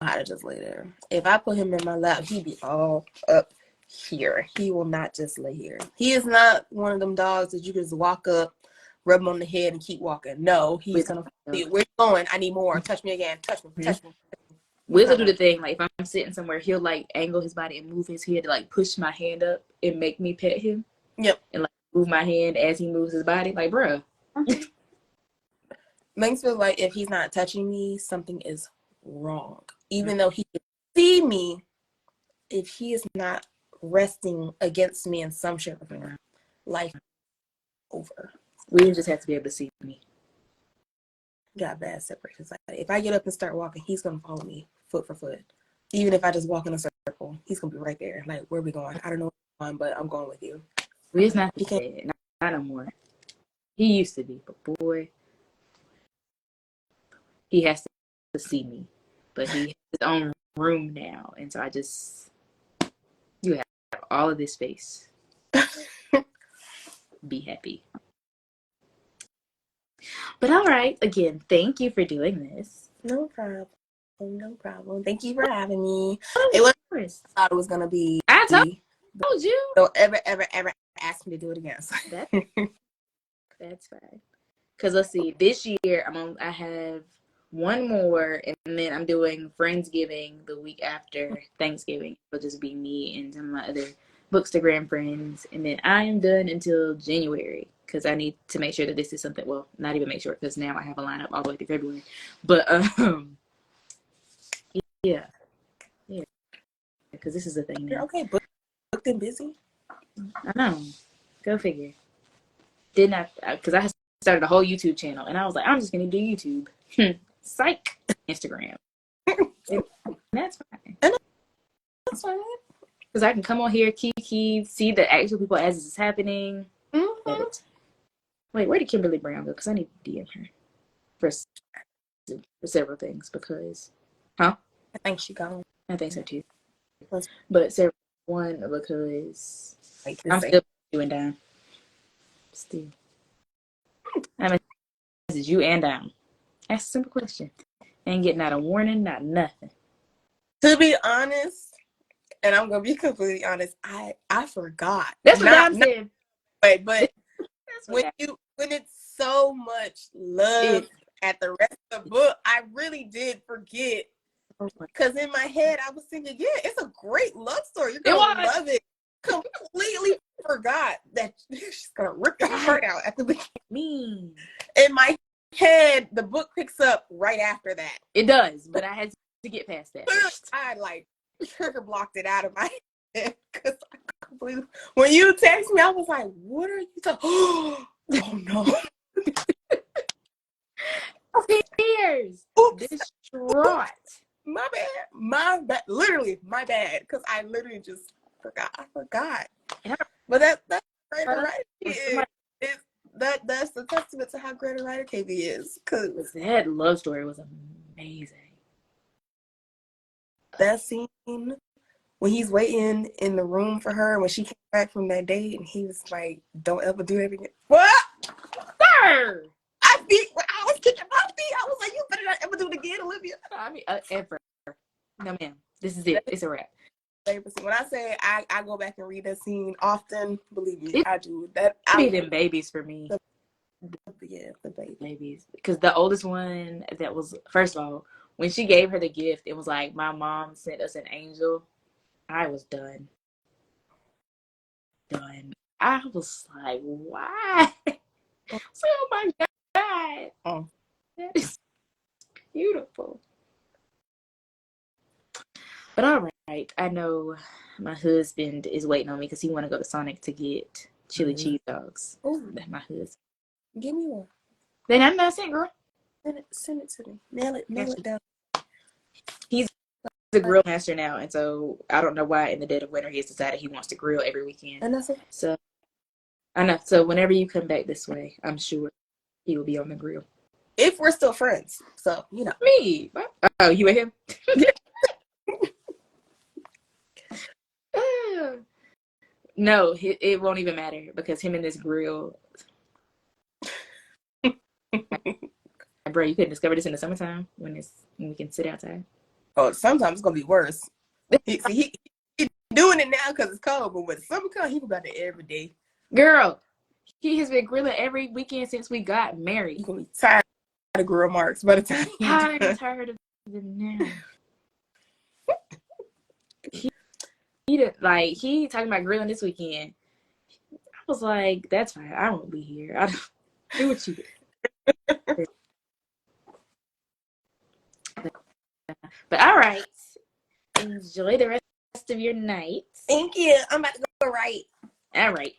how to just lay there. If I put him in my lap, he'd be all up here. He will not just lay here. He is not one of them dogs that you can just walk up, rub him on the head, and keep walking. No, he's gonna see where you going. I need more. Touch me again. Touch me. Touch me. Wiz will do the thing, like if I'm sitting somewhere, he'll like angle his body and move his head to like push my hand up and make me pet him. Yep. And like move my hand as he moves his body. Like, bruh. Makes feel like if he's not touching me, something is wrong. Even though he can see me, if he is not resting against me in some shape or form, life over. We just have to be able to see me. Got bad separation anxiety. If I get up and start walking, he's gonna follow me foot for foot. Even if I just walk in a circle, he's gonna be right there. Like, where are we going? I don't know where I'm going, but I'm going with you. Wiz not dead. Not no more. He used to be, but boy, he has to see me. But he has his own room now, and so you have all of this space. Be happy. But all right, again, thank you for doing this. No problem. No problem. Thank you for having me. It was I thought it was gonna be. I told you. Don't ever ask me to do it again. That's fine. Cause let's see, this year I have one more, and then I'm doing Friendsgiving the week after Thanksgiving. It'll just be me and some of my other Bookstagram friends, and then I am done until January because I need to make sure that this is something. Well, not even make sure because now I have a lineup all the way through February. But yeah, because this is the thing now. Okay, booked and busy. I know. Go figure. Didn't I? Because I started a whole YouTube channel, and I was like, I'm just gonna do YouTube. Psych. Instagram. And that's fine. That's fine. Because I can come on here, kiki, see the actual people as it's happening. Mm-hmm. Wait, where did Kimberly Brown go? Because I need to DM her for several things. Because, I think she gone. I think so too. But several one because I'm still doing down. Still, I'm message you and down. Ask a simple question. Ain't getting not a warning, not nothing. To be honest. And I'm gonna be completely honest. I forgot. That's what I'm saying. Wait, but when it's so much love at the rest of the book, I really did forget. Because in my head, I was thinking, yeah, it's a great love story. You're gonna love it. Completely forgot that she's gonna rip your heart out at the beginning. In my head, the book picks up right after that. It does, but I had to get past that. I trigger blocked it out of my head because I completely. When you text me, I was like, "What are you talking?" Oh no! Tears. Distraught. My bad. Literally, my bad. Because I literally just forgot. I forgot. But that's great writer. That's the testament to how great a writer KB is. Because that love story was amazing. That scene when he's waiting in the room for her when she came back from that date and he was like, "Don't ever do that again." What? Sir! I was kicking my feet. I was like, "You better not ever do it again, Olivia." I mean, ever. No, ma'am. This is it. It's a wrap. When I say I go back and read that scene often, believe me, I do. That I them babies for me. Yeah, the baby. babies. Because the oldest one, that was, first of all, when she gave her the gift, it was like, my mom sent us an angel. I was done. I was like, why? So, oh my God. Oh. That is beautiful. But all right, I know my husband is waiting on me because he want to go to Sonic to get chili cheese dogs. Oh, That's my husband. give me one. Then I'm not saying, girl. Send it to me. Nail it down. He's a grill master now, and so I don't know why in the dead of winter he has decided he wants to grill every weekend. And that's it. So I know. So whenever you come back this way, I'm sure he will be on the grill. If we're still friends, so you know. Me? Oh, you and him? No, it won't even matter because him and this grill. Bro, you couldn't discover this in the summertime when we can sit outside. Oh, sometimes it's gonna be worse. He doing it now because it's cold, but when summer comes, he about it every day. Girl, he has been grilling every weekend since we got married. You're gonna be tired of grill marks by the time I'm tired of them now. He talking about grilling this weekend. I was like, that's fine. I won't be here. I don't do what you do. But all right. Enjoy the rest of your night. Thank you. I'm about to go right. All right.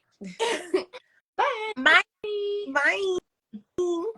Bye. Bye. Bye.